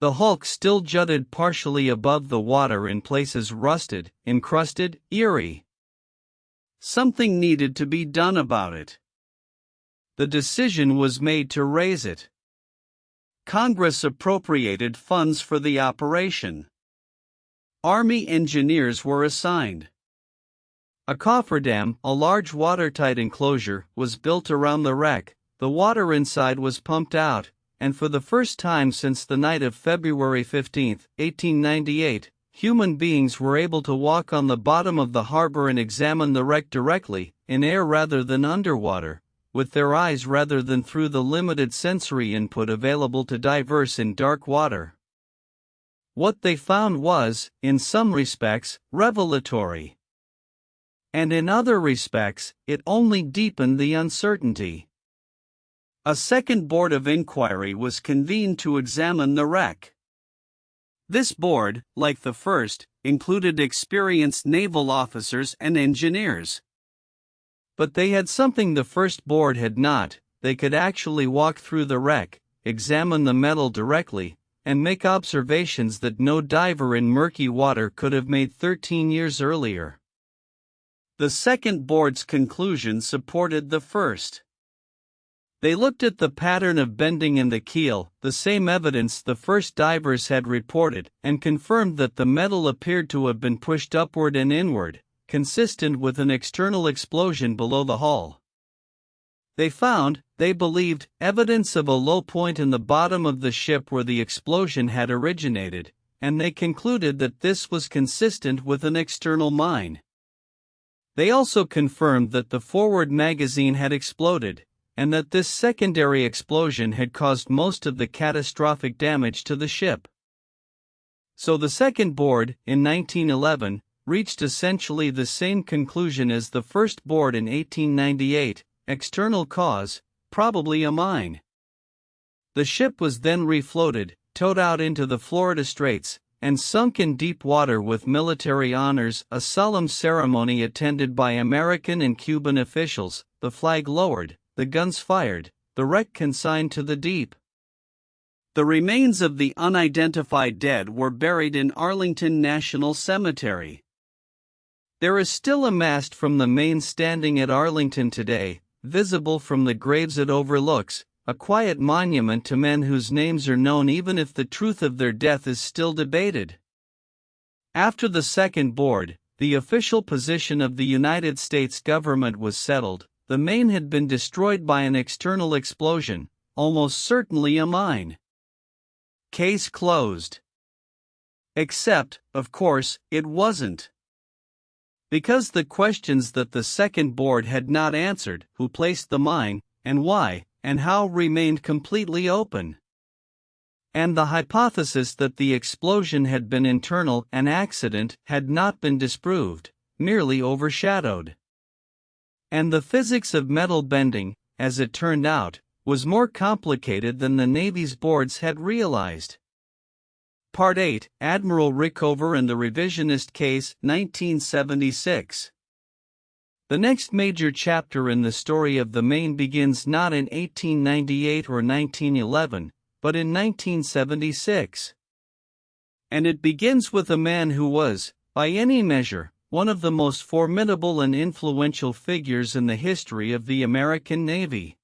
The hulk still jutted partially above the water in places rusted, encrusted, eerie. Something needed to be done about it. The decision was made to raise it. Congress appropriated funds for the operation. Army engineers were assigned. A cofferdam, a large watertight enclosure, was built around the wreck. The water inside was pumped out, and for the first time since the night of February 15, 1898, human beings were able to walk on the bottom of the harbor and examine the wreck directly, in air rather than underwater, with their eyes rather than through the limited sensory input available to divers in dark water. What they found was, in some respects, revelatory. And in other respects, it only deepened the uncertainty. A second board of inquiry was convened to examine the wreck. This board, like the first, included experienced naval officers and engineers. But they had something the first board had not: they could actually walk through the wreck, examine the metal directly, and make observations that no diver in murky water could have made 13 years earlier. The second board's conclusion supported the first. They looked at the pattern of bending in the keel, the same evidence the first divers had reported, and confirmed that the metal appeared to have been pushed upward and inward, consistent with an external explosion below the hull. They found, they believed, evidence of a low point in the bottom of the ship where the explosion had originated, and they concluded that this was consistent with an external mine. They also confirmed that the forward magazine had exploded, and that this secondary explosion had caused most of the catastrophic damage to the ship. So the second board, in 1911, reached essentially the same conclusion as the first board in 1898, external cause, probably a mine. The ship was then refloated, towed out into the Florida Straits, and sunk in deep water with military honors, a solemn ceremony attended by American and Cuban officials, the flag lowered, the guns fired, the wreck consigned to the deep. The remains of the unidentified dead were buried in Arlington National Cemetery. There is still a mast from the Maine standing at Arlington today, visible from the graves it overlooks, a quiet monument to men whose names are known even if the truth of their death is still debated. After the second board, the official position of the United States government was settled: the Maine had been destroyed by an external explosion, almost certainly a mine. Case closed. Except, of course, it wasn't. Because the questions that the second board had not answered, who placed the mine, and why, and how, remained completely open. And the hypothesis that the explosion had been internal, an accident, had not been disproved, merely overshadowed. And the physics of metal bending, as it turned out, was more complicated than the Navy's boards had realized. Part 8, Admiral Rickover and the Revisionist Case, 1976. The next major chapter in the story of the Maine begins not in 1898 or 1911, but in 1976. And it begins with a man who was, by any measure, one of the most formidable and influential figures in the history of the American Navy.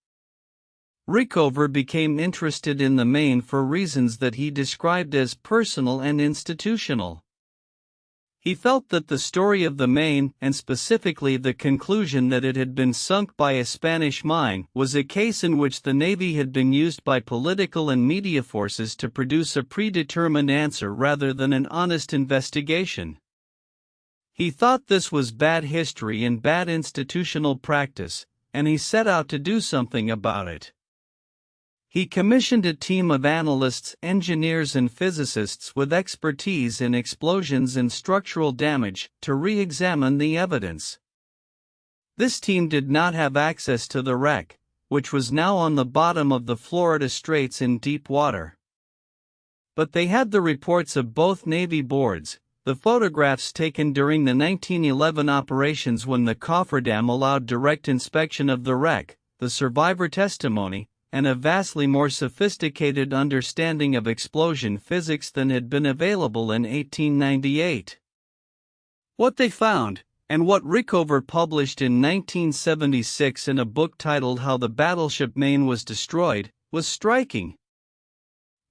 Rickover became interested in the Maine for reasons that he described as personal and institutional. He felt that the story of the Maine, and specifically the conclusion that it had been sunk by a Spanish mine, was a case in which the Navy had been used by political and media forces to produce a predetermined answer rather than an honest investigation. He thought this was bad history and bad institutional practice, and he set out to do something about it. He commissioned a team of analysts, engineers and physicists with expertise in explosions and structural damage to re-examine the evidence. This team did not have access to the wreck, which was now on the bottom of the Florida Straits in deep water. But they had the reports of both Navy boards, the photographs taken during the 1911 operations when the cofferdam allowed direct inspection of the wreck, the survivor testimony, and a vastly more sophisticated understanding of explosion physics than had been available in 1898. What they found, and what Rickover published in 1976 in a book titled How the Battleship Maine Was Destroyed, was striking.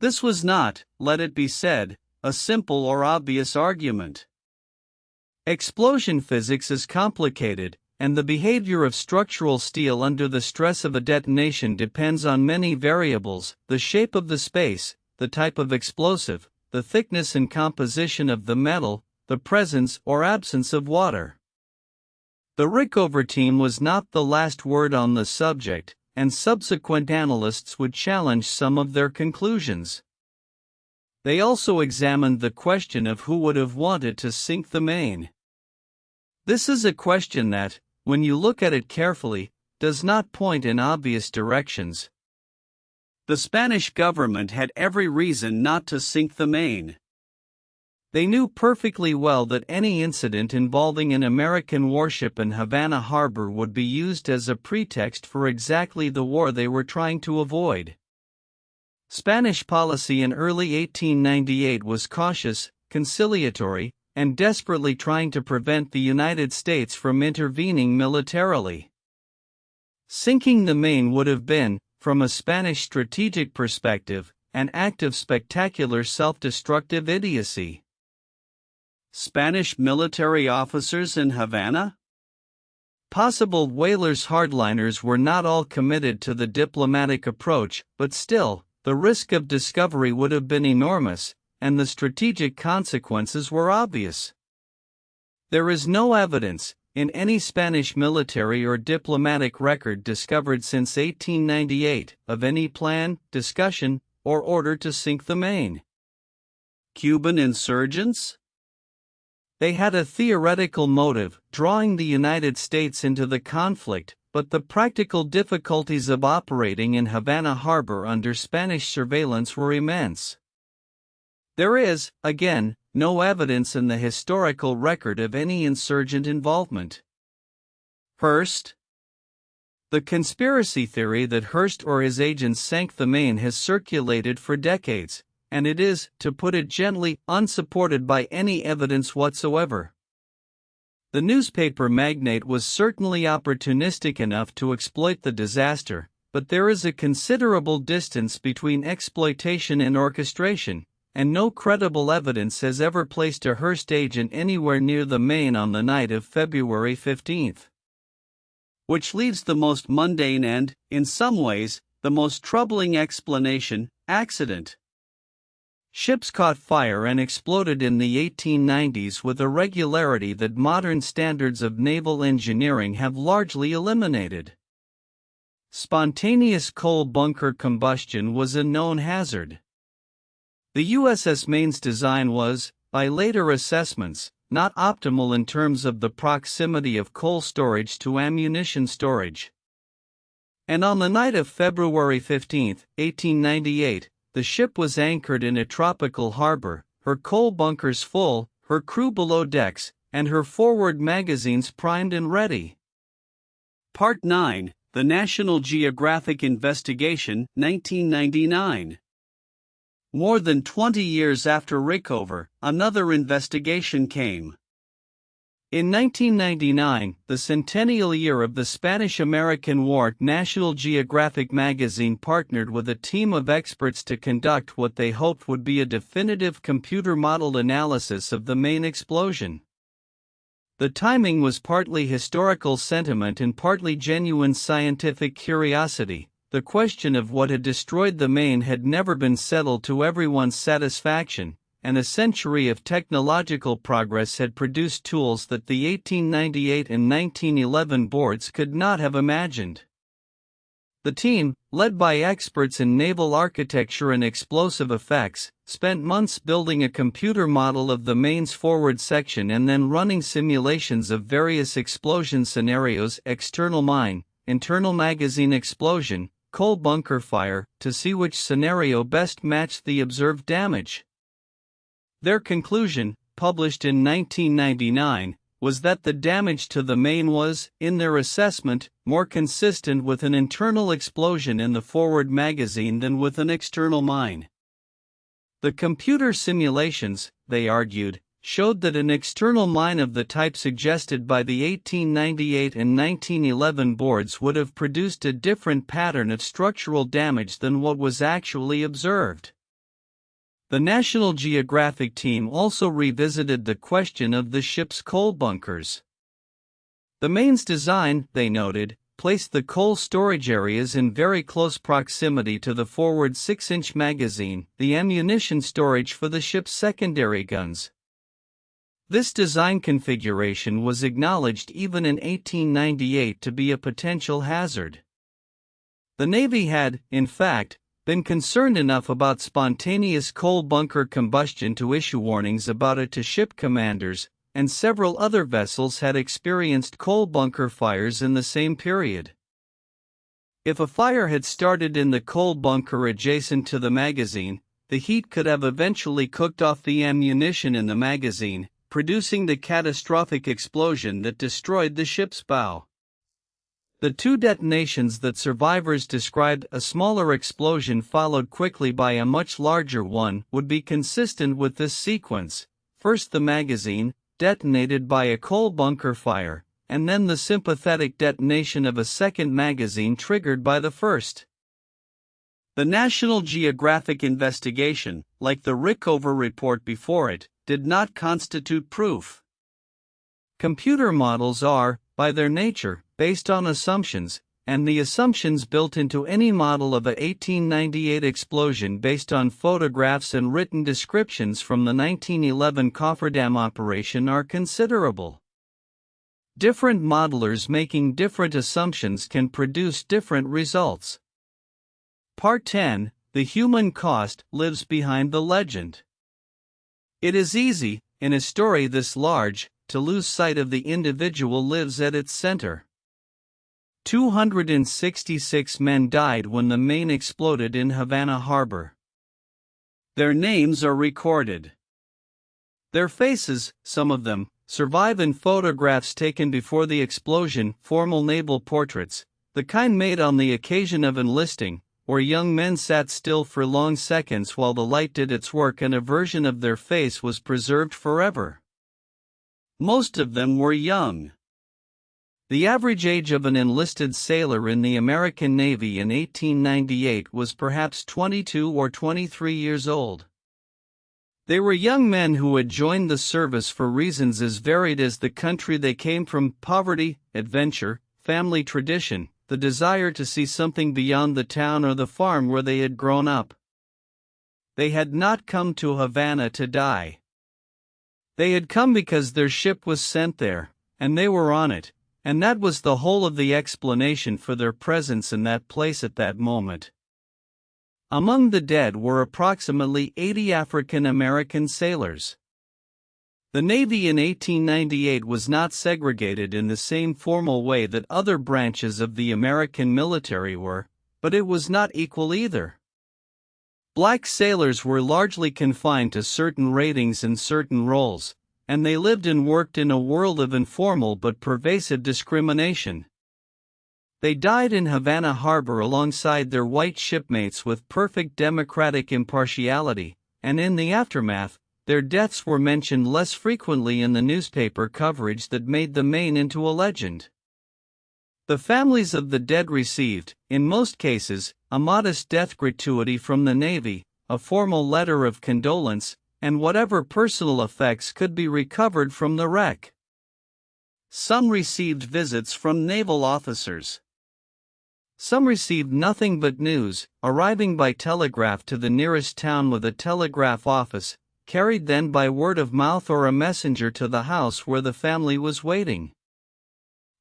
This was not, let it be said, a simple or obvious argument. Explosion physics is complicated, and the behavior of structural steel under the stress of a detonation depends on many variables: the shape of the space, the type of explosive, the thickness and composition of the metal, the presence or absence of water. The Rickover team was not the last word on the subject, and subsequent analysts would challenge some of their conclusions. They also examined the question of who would have wanted to sink the Maine. This is a question that, when you look at it carefully, does not point in obvious directions. The Spanish government had every reason not to sink the Maine. They knew perfectly well that any incident involving an American warship in Havana Harbor would be used as a pretext for exactly the war they were trying to avoid. Spanish policy in early 1898 was cautious, conciliatory, and desperately trying to prevent the United States from intervening militarily. Sinking the Maine would have been, from a Spanish strategic perspective, an act of spectacular self-destructive idiocy. Spanish military officers in Havana? Possible whalers' hardliners were not all committed to the diplomatic approach, but still, the risk of discovery would have been enormous, and the strategic consequences were obvious. There is no evidence, in any Spanish military or diplomatic record discovered since 1898, of any plan, discussion, or order to sink the Maine. Cuban insurgents? They had a theoretical motive, drawing the United States into the conflict, but the practical difficulties of operating in Havana Harbor under Spanish surveillance were immense. There is, again, no evidence in the historical record of any insurgent involvement. Hearst? The conspiracy theory that Hearst or his agents sank the Maine has circulated for decades, and it is, to put it gently, unsupported by any evidence whatsoever. The newspaper magnate was certainly opportunistic enough to exploit the disaster, but there is a considerable distance between exploitation and orchestration, and no credible evidence has ever placed a Hearst agent anywhere near the Maine on the night of February 15. Which leaves the most mundane and, in some ways, the most troubling explanation: accident. Ships caught fire and exploded in the 1890s with a regularity that modern standards of naval engineering have largely eliminated. Spontaneous coal bunker combustion was a known hazard. The USS Maine's design was, by later assessments, not optimal in terms of the proximity of coal storage to ammunition storage. And on the night of February 15, 1898, the ship was anchored in a tropical harbor, her coal bunkers full, her crew below decks, and her forward magazines primed and ready. Part 9, The National Geographic Investigation, 1999. More than 20 years after Rickover, another investigation came. In 1999, the centennial year of the Spanish-American War, National Geographic magazine partnered with a team of experts to conduct what they hoped would be a definitive computer-modeled analysis of the Maine explosion. The timing was partly historical sentiment and partly genuine scientific curiosity. The question of what had destroyed the Maine had never been settled to everyone's satisfaction, and a century of technological progress had produced tools that the 1898 and 1911 boards could not have imagined. The team, led by experts in naval architecture and explosive effects, spent months building a computer model of the Maine's forward section and then running simulations of various explosion scenarios: external mine, internal magazine explosion, coal bunker fire, to see which scenario best matched the observed damage. Their conclusion, published in 1999, was that the damage to the Maine was, in their assessment, more consistent with an internal explosion in the forward magazine than with an external mine. The computer simulations, they argued, showed that an external mine of the type suggested by the 1898 and 1911 boards would have produced a different pattern of structural damage than what was actually observed. The National Geographic team also revisited the question of the ship's coal bunkers. The Maine's design, they noted, placed the coal storage areas in very close proximity to the forward 6-inch magazine, the ammunition storage for the ship's secondary guns. This design configuration was acknowledged even in 1898 to be a potential hazard. The Navy had, in fact, been concerned enough about spontaneous coal bunker combustion to issue warnings about it to ship commanders, and several other vessels had experienced coal bunker fires in the same period. If a fire had started in the coal bunker adjacent to the magazine, the heat could have eventually cooked off the ammunition in the magazine, producing the catastrophic explosion that destroyed the ship's bow. The two detonations that survivors described, a smaller explosion followed quickly by a much larger one, would be consistent with this sequence: first the magazine, detonated by a coal bunker fire, and then the sympathetic detonation of a second magazine triggered by the first. The National Geographic investigation, like the Rickover report before it, did not constitute proof. Computer models are, by their nature, based on assumptions, and the assumptions built into any model of a 1898 explosion based on photographs and written descriptions from the 1911 cofferdam operation are considerable. Different modelers making different assumptions can produce different results. Part 10: The human cost lives behind the legend. It is easy, in a story this large, to lose sight of the individual lives at its center. 266 men died when the Maine exploded in Havana Harbor. Their names are recorded. Their faces, some of them, survive in photographs taken before the explosion, formal naval portraits, the kind made on the occasion of enlisting, where young men sat still for long seconds while the light did its work and a version of their face was preserved forever. Most of them were young. The average age of an enlisted sailor in the American Navy in 1898 was perhaps 22 or 23 years old. They were young men who had joined the service for reasons as varied as the country they came from: poverty, adventure, family tradition, the desire to see something beyond the town or the farm where they had grown up. They had not come to Havana to die. They had come because their ship was sent there, and they were on it, and that was the whole of the explanation for their presence in that place at that moment. Among the dead were approximately 80 African American sailors. The Navy in 1898 was not segregated in the same formal way that other branches of the American military were, but it was not equal either. Black sailors were largely confined to certain ratings and certain roles, and they lived and worked in a world of informal but pervasive discrimination. They died in Havana Harbor alongside their white shipmates with perfect democratic impartiality, and in the aftermath, their deaths were mentioned less frequently in the newspaper coverage that made the Maine into a legend. The families of the dead received, in most cases, a modest death gratuity from the Navy, a formal letter of condolence, and whatever personal effects could be recovered from the wreck. Some received visits from naval officers. Some received nothing but news, arriving by telegraph to the nearest town with a telegraph office, carried then by word of mouth or a messenger to the house where the family was waiting.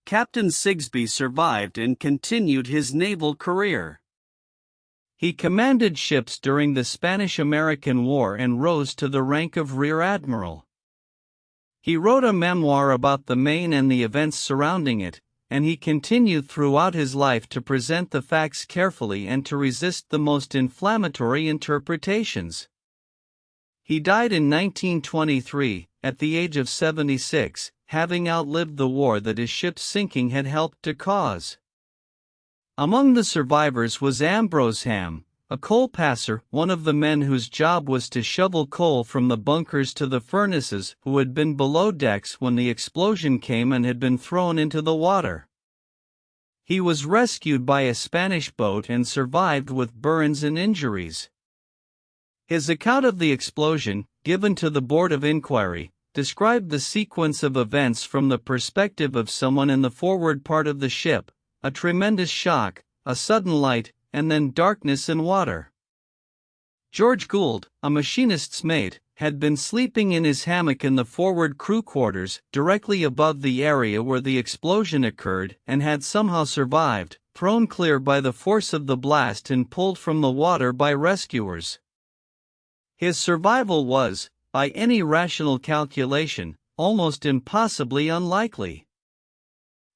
Captain Sigsbee survived and continued his naval career. He commanded ships during the Spanish-American War and rose to the rank of Rear Admiral. He wrote a memoir about the Maine and the events surrounding it, and he continued throughout his life to present the facts carefully and to resist the most inflammatory interpretations. He died in 1923, at the age of 76, having outlived the war that his ship's sinking had helped to cause. Among the survivors was Ambrose Ham, a coal passer, one of the men whose job was to shovel coal from the bunkers to the furnaces, who had been below decks when the explosion came and had been thrown into the water. He was rescued by a Spanish boat and survived with burns and injuries. His account of the explosion, given to the Board of Inquiry, described the sequence of events from the perspective of someone in the forward part of the ship: a tremendous shock, a sudden light, and then darkness and water. George Gould, a machinist's mate, had been sleeping in his hammock in the forward crew quarters, directly above the area where the explosion occurred, and had somehow survived, thrown clear by the force of the blast and pulled from the water by rescuers. His survival was, by any rational calculation, almost impossibly unlikely.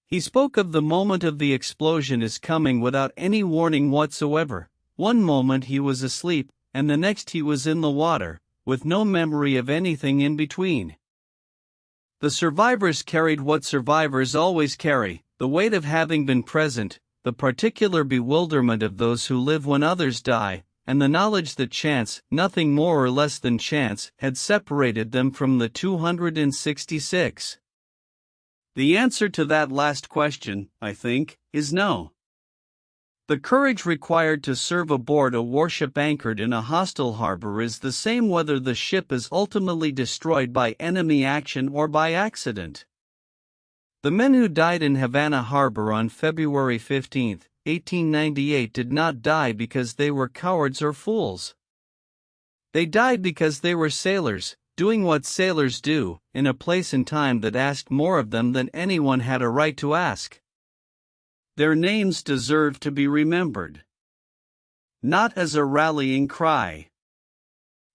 He spoke of the moment of the explosion as coming without any warning whatsoever. One moment he was asleep, and the next he was in the water, with no memory of anything in between. The survivors carried what survivors always carry: the weight of having been present, the particular bewilderment of those who live when others die, and the knowledge that chance, nothing more or less than chance, had separated them from the 266. The answer to that last question, I think, is no. The courage required to serve aboard a warship anchored in a hostile harbor is the same whether the ship is ultimately destroyed by enemy action or by accident. The men who died in Havana Harbor on February 15, 1898 did not die because they were cowards or fools. They died because they were sailors, doing what sailors do, in a place and time that asked more of them than anyone had a right to ask. Their names deserve to be remembered. Not as a rallying cry.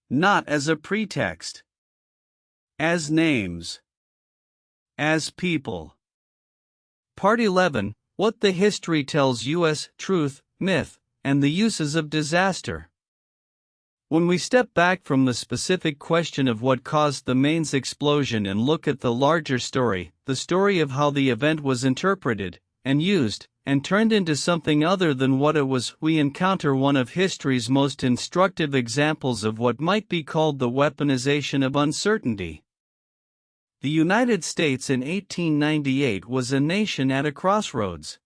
Not as a pretext. As names. As people. Part 11. What the History Tells U.S. Truth, Myth, and the Uses of Disaster. When we step back from the specific question of what caused the Maine's explosion and look at the larger story, the story of how the event was interpreted, and used, and turned into something other than what it was, we encounter one of history's most instructive examples of what might be called the weaponization of uncertainty. The United States in 1898 was a nation at a crossroads.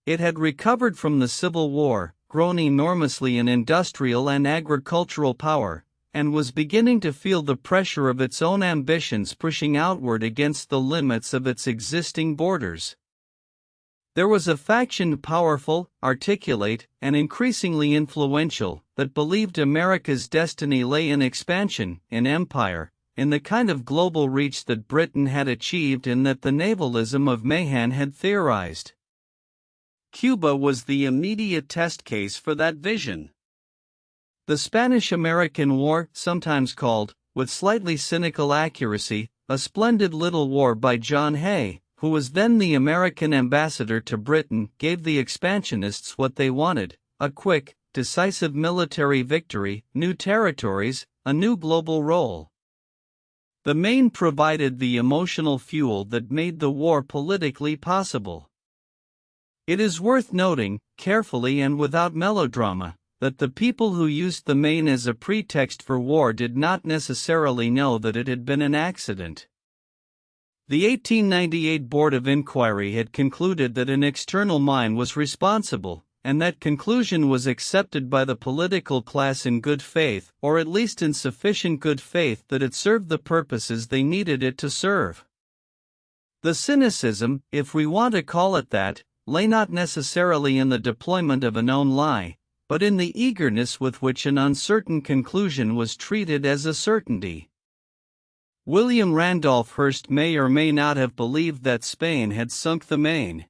It had recovered from the Civil War, grown enormously in industrial and agricultural power, and was beginning to feel the pressure of its own ambitions pushing outward against the limits of its existing borders. There was a faction powerful, articulate, and increasingly influential, that believed America's destiny lay in expansion, in empire, in the kind of global reach that Britain had achieved and that the navalism of Maine had theorized. Cuba was the immediate test case for that vision. The Spanish-American War, sometimes called, with slightly cynical accuracy, a splendid little war by John Hay, who was then the American ambassador to Britain, gave the expansionists what they wanted: a quick, decisive military victory, new territories, a new global role. The Maine provided the emotional fuel that made the war politically possible. It is worth noting, carefully and without melodrama, that the people who used the Maine as a pretext for war did not necessarily know that it had been an accident. The 1898 Board of Inquiry had concluded that an external mine was responsible, and that conclusion was accepted by the political class in good faith, or at least in sufficient good faith that it served the purposes they needed it to serve. The cynicism, if we want to call it that, lay not necessarily in the deployment of a known lie, but in the eagerness with which an uncertain conclusion was treated as a certainty. William Randolph Hearst may or may not have believed that Spain had sunk the Maine.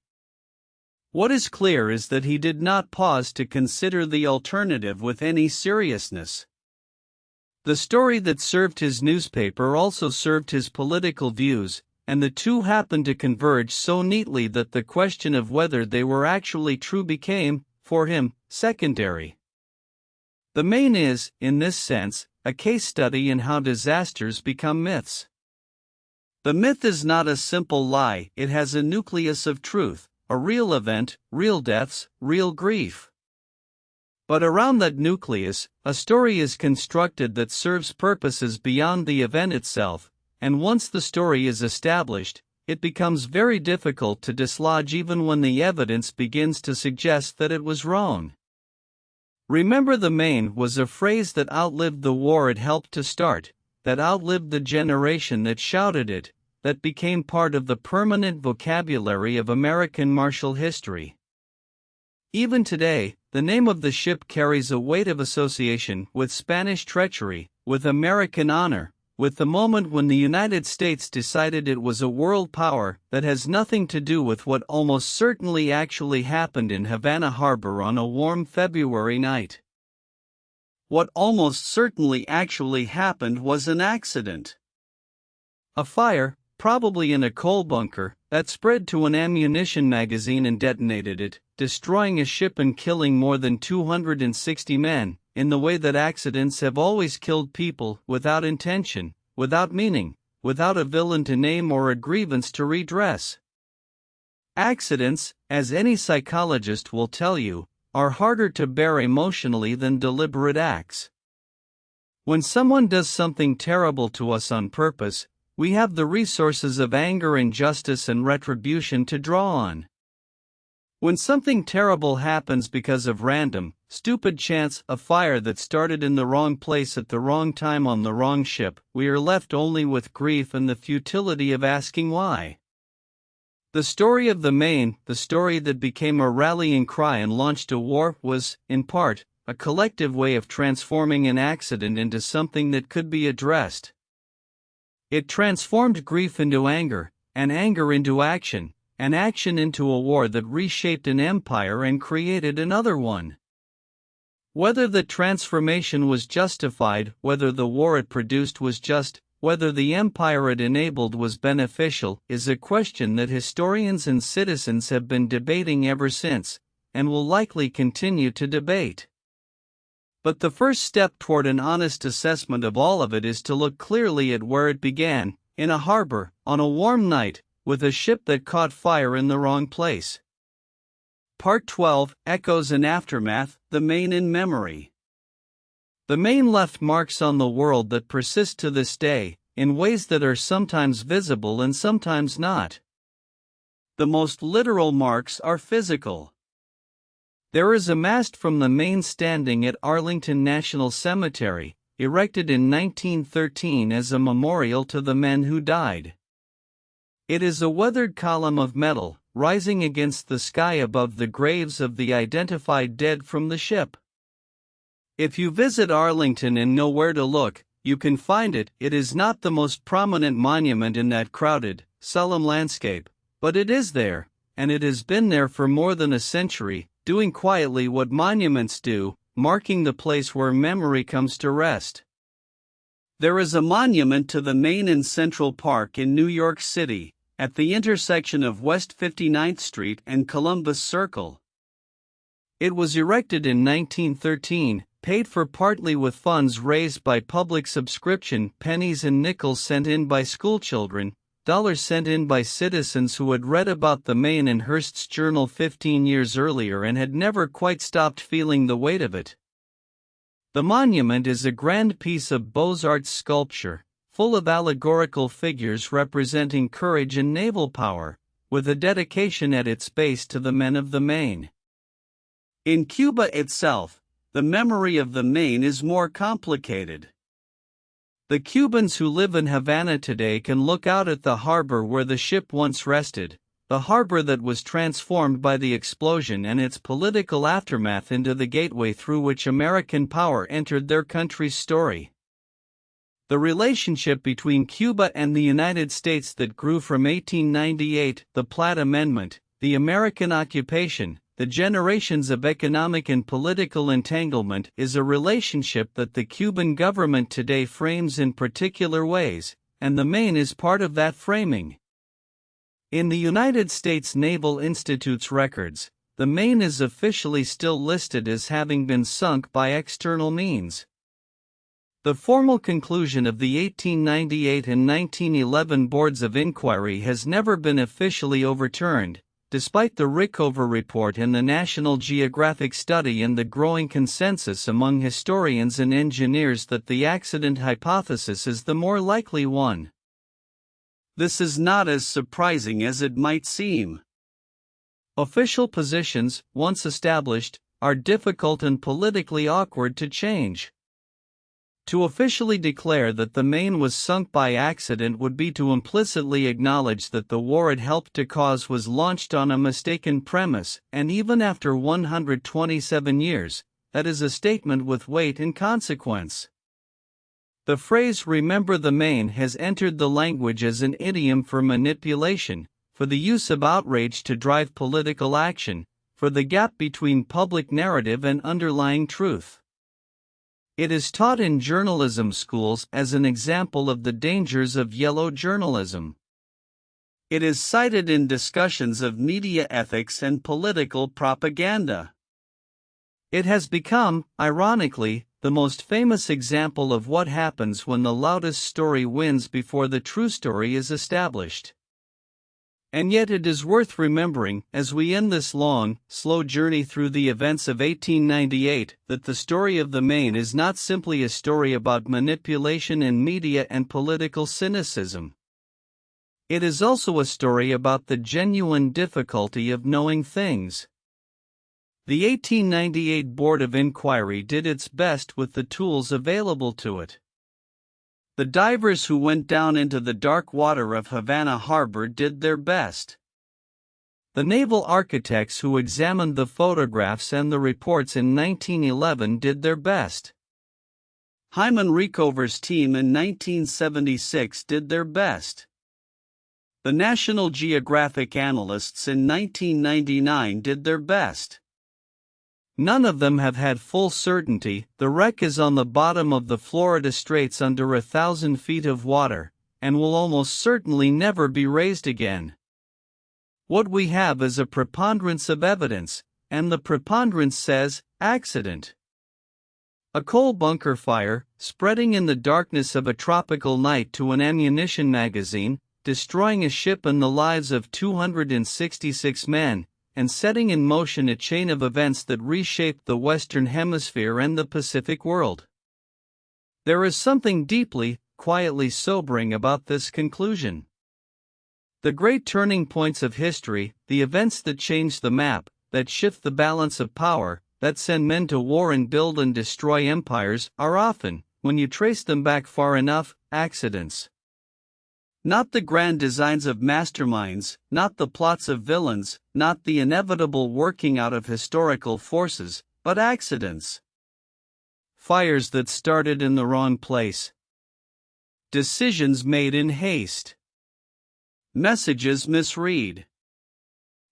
What is clear is that he did not pause to consider the alternative with any seriousness. The story that served his newspaper also served his political views, and the two happened to converge so neatly that the question of whether they were actually true became, for him, secondary. The Maine is, in this sense, a case study in how disasters become myths. The myth is not a simple lie, it has a nucleus of truth, a real event, real deaths, real grief. But around that nucleus, a story is constructed that serves purposes beyond the event itself, and once the story is established, it becomes very difficult to dislodge even when the evidence begins to suggest that it was wrong. Remember the Maine was a phrase that outlived the war it helped to start, that outlived the generation that shouted it, that became part of the permanent vocabulary of American martial history. Even today, the name of the ship carries a weight of association with Spanish treachery, with American honor, with the moment when the United States decided it was a world power that has nothing to do with what almost certainly actually happened in Havana Harbor on a warm February night. What almost certainly actually happened was an accident. A fire, probably in a coal bunker, that spread to an ammunition magazine and detonated it, destroying a ship and killing more than 260 men, in the way that accidents have always killed people, without intention, without meaning, without a villain to name or a grievance to redress. Accidents, as any psychologist will tell you, are harder to bear emotionally than deliberate acts. When someone does something terrible to us on purpose, we have the resources of anger and justice and retribution to draw on. When something terrible happens because of random, stupid chance, a fire that started in the wrong place at the wrong time on the wrong ship, we are left only with grief and the futility of asking why. The story of the Maine, the story that became a rallying cry and launched a war, was, in part, a collective way of transforming an accident into something that could be addressed. It transformed grief into anger, and anger into action, and action into a war that reshaped an empire and created another one. Whether the transformation was justified, whether the war it produced was just, whether the empire it enabled was beneficial, is a question that historians and citizens have been debating ever since, and will likely continue to debate. But the first step toward an honest assessment of all of it is to look clearly at where it began, in a harbor, on a warm night, with a ship that caught fire in the wrong place. Part 12, Echoes and Aftermath, The Maine in Memory. The Maine left marks on the world that persist to this day, in ways that are sometimes visible and sometimes not. The most literal marks are physical. There is a mast from the Maine standing at Arlington National Cemetery, erected in 1913 as a memorial to the men who died. It is a weathered column of metal, rising against the sky above the graves of the identified dead from the ship. If you visit Arlington and know where to look, you can find it. It is not the most prominent monument in that crowded, solemn landscape, but it is there, and it has been there for more than a century, doing quietly what monuments do, marking the place where memory comes to rest. There is a monument to the Maine in Central Park in New York City, at the intersection of West 59th Street and Columbus Circle. It was erected in 1913, paid for partly with funds raised by public subscription, pennies and nickels sent in by schoolchildren, dollars sent in by citizens who had read about the Maine in Hearst's journal 15 years earlier and had never quite stopped feeling the weight of it. The monument is a grand piece of Beaux-Arts sculpture, full of allegorical figures representing courage and naval power, with a dedication at its base to the men of the Maine. In Cuba itself, the memory of the Maine is more complicated. The Cubans who live in Havana today can look out at the harbor where the ship once rested, the harbor that was transformed by the explosion and its political aftermath into the gateway through which American power entered their country's story. The relationship between Cuba and the United States that grew from 1898, the Platt Amendment, the American occupation, the generations of economic and political entanglement is a relationship that the Cuban government today frames in particular ways, and the Maine is part of that framing. In the United States Naval Institute's records, the Maine is officially still listed as having been sunk by external means. The formal conclusion of the 1898 and 1911 boards of inquiry has never been officially overturned, despite the Rickover report in the National Geographic study and the growing consensus among historians and engineers that the accident hypothesis is the more likely one. This is not as surprising as it might seem. Official positions, once established, are difficult and politically awkward to change. To officially declare that the Maine was sunk by accident would be to implicitly acknowledge that the war it helped to cause was launched on a mistaken premise, and even after 127 years, that is a statement with weight and consequence. The phrase "remember the Maine" has entered the language as an idiom for manipulation, for the use of outrage to drive political action, for the gap between public narrative and underlying truth. It is taught in journalism schools as an example of the dangers of yellow journalism. It is cited in discussions of media ethics and political propaganda. It has become, ironically, the most famous example of what happens when the loudest story wins before the true story is established. And yet it is worth remembering, as we end this long, slow journey through the events of 1898, that the story of the Maine is not simply a story about manipulation in media and political cynicism. It is also a story about the genuine difficulty of knowing things. The 1898 Board of Inquiry did its best with the tools available to it. The divers who went down into the dark water of Havana Harbor did their best. The naval architects who examined the photographs and the reports in 1911 did their best. Hyman Rickover's team in 1976 did their best. The National Geographic analysts in 1999 did their best. None of them have had full certainty. The wreck is on the bottom of the Florida Straits under 1,000 feet of water, and will almost certainly never be raised again. What we have is a preponderance of evidence, and the preponderance says, accident. A coal bunker fire, spreading in the darkness of a tropical night to an ammunition magazine, destroying a ship and the lives of 266 men, and setting in motion a chain of events that reshaped the Western Hemisphere and the Pacific world. There is something deeply, quietly sobering about this conclusion. The great turning points of history, the events that change the map, that shift the balance of power, that send men to war and build and destroy empires, are often, when you trace them back far enough, accidents. Not the grand designs of masterminds, not the plots of villains, not the inevitable working out of historical forces, but accidents. Fires that started in the wrong place. Decisions made in haste. Messages misread.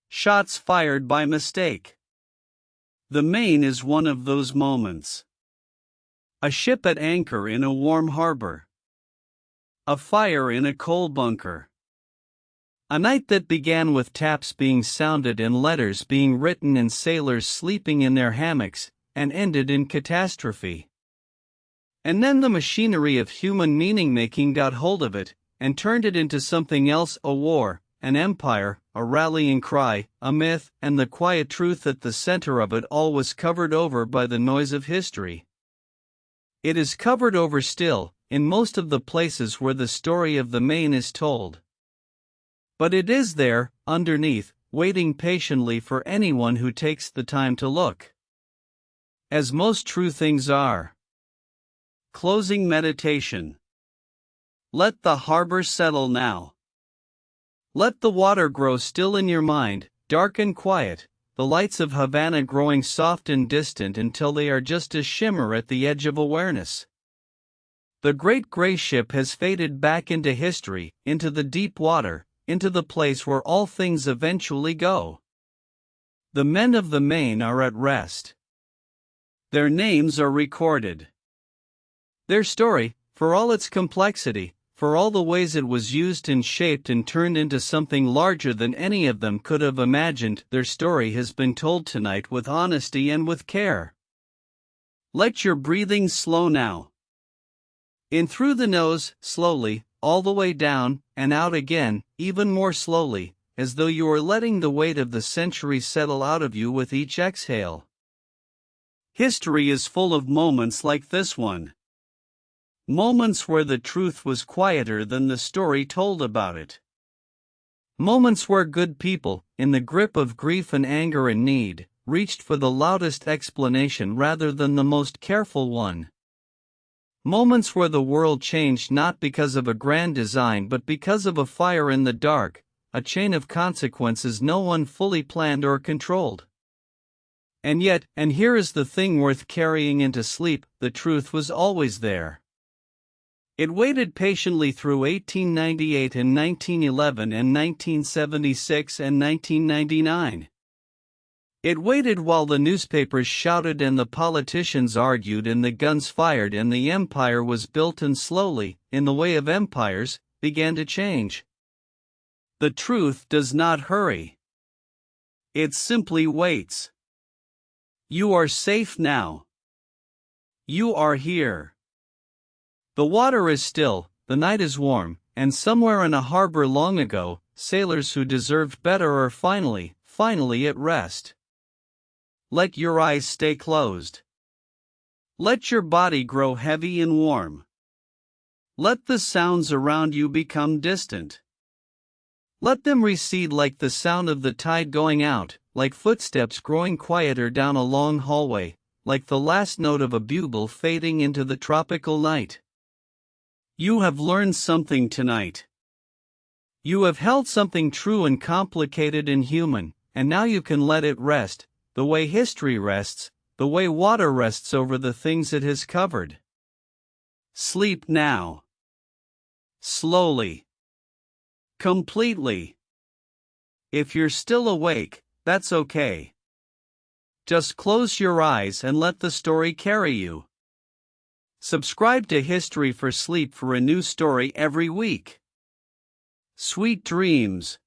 Shots fired by mistake. The Maine is one of those moments. A ship at anchor in a warm harbor. A fire in a coal bunker. A night that began with taps being sounded and letters being written and sailors sleeping in their hammocks, and ended in catastrophe. And then the machinery of human meaning-making got hold of it, and turned it into something else: a war, an empire, a rallying cry, a myth, and the quiet truth at the center of it all was covered over by the noise of history. It is covered over still, in most of the places where the story of the Maine is told. But it is there, underneath, waiting patiently for anyone who takes the time to look. As most true things are. Closing meditation. Let the harbor settle now. Let the water grow still in your mind, dark and quiet, the lights of Havana growing soft and distant until they are just a shimmer at the edge of awareness. The great gray ship has faded back into history, into the deep water, into the place where all things eventually go. The men of the Maine are at rest. Their names are recorded. Their story, for all its complexity, for all the ways it was used and shaped and turned into something larger than any of them could have imagined. Their story has been told tonight with honesty and with care. Let your breathing slow now. In through the nose, slowly, all the way down, and out again, even more slowly, as though you were letting the weight of the centuries settle out of you with each exhale. History is full of moments like this one. Moments where the truth was quieter than the story told about it. Moments where good people, in the grip of grief and anger and need, reached for the loudest explanation rather than the most careful one. Moments where the world changed not because of a grand design but because of a fire in the dark, a chain of consequences no one fully planned or controlled. And yet, and here is the thing worth carrying into sleep, the truth was always there. It waited patiently through 1898 and 1911 and 1976 and 1999. It waited while the newspapers shouted and the politicians argued and the guns fired and the empire was built and slowly, in the way of empires, began to change. The truth does not hurry. It simply waits. You are safe now. You are here. The water is still, the night is warm, and somewhere in a harbor long ago, sailors who deserved better are finally at rest. Let your eyes stay closed. Let your body grow heavy and warm. Let the sounds around you become distant. Let them recede like the sound of the tide going out, like footsteps growing quieter down a long hallway, like the last note of a bugle fading into the tropical night. You have learned something tonight. You have held something true and complicated and human, and now you can let it rest, the way history rests, the way water rests over the things it has covered. Sleep now. Slowly. Completely. If you're still awake, that's okay. Just close your eyes and let the story carry you. Subscribe to History for Sleep for a new story every week. Sweet dreams.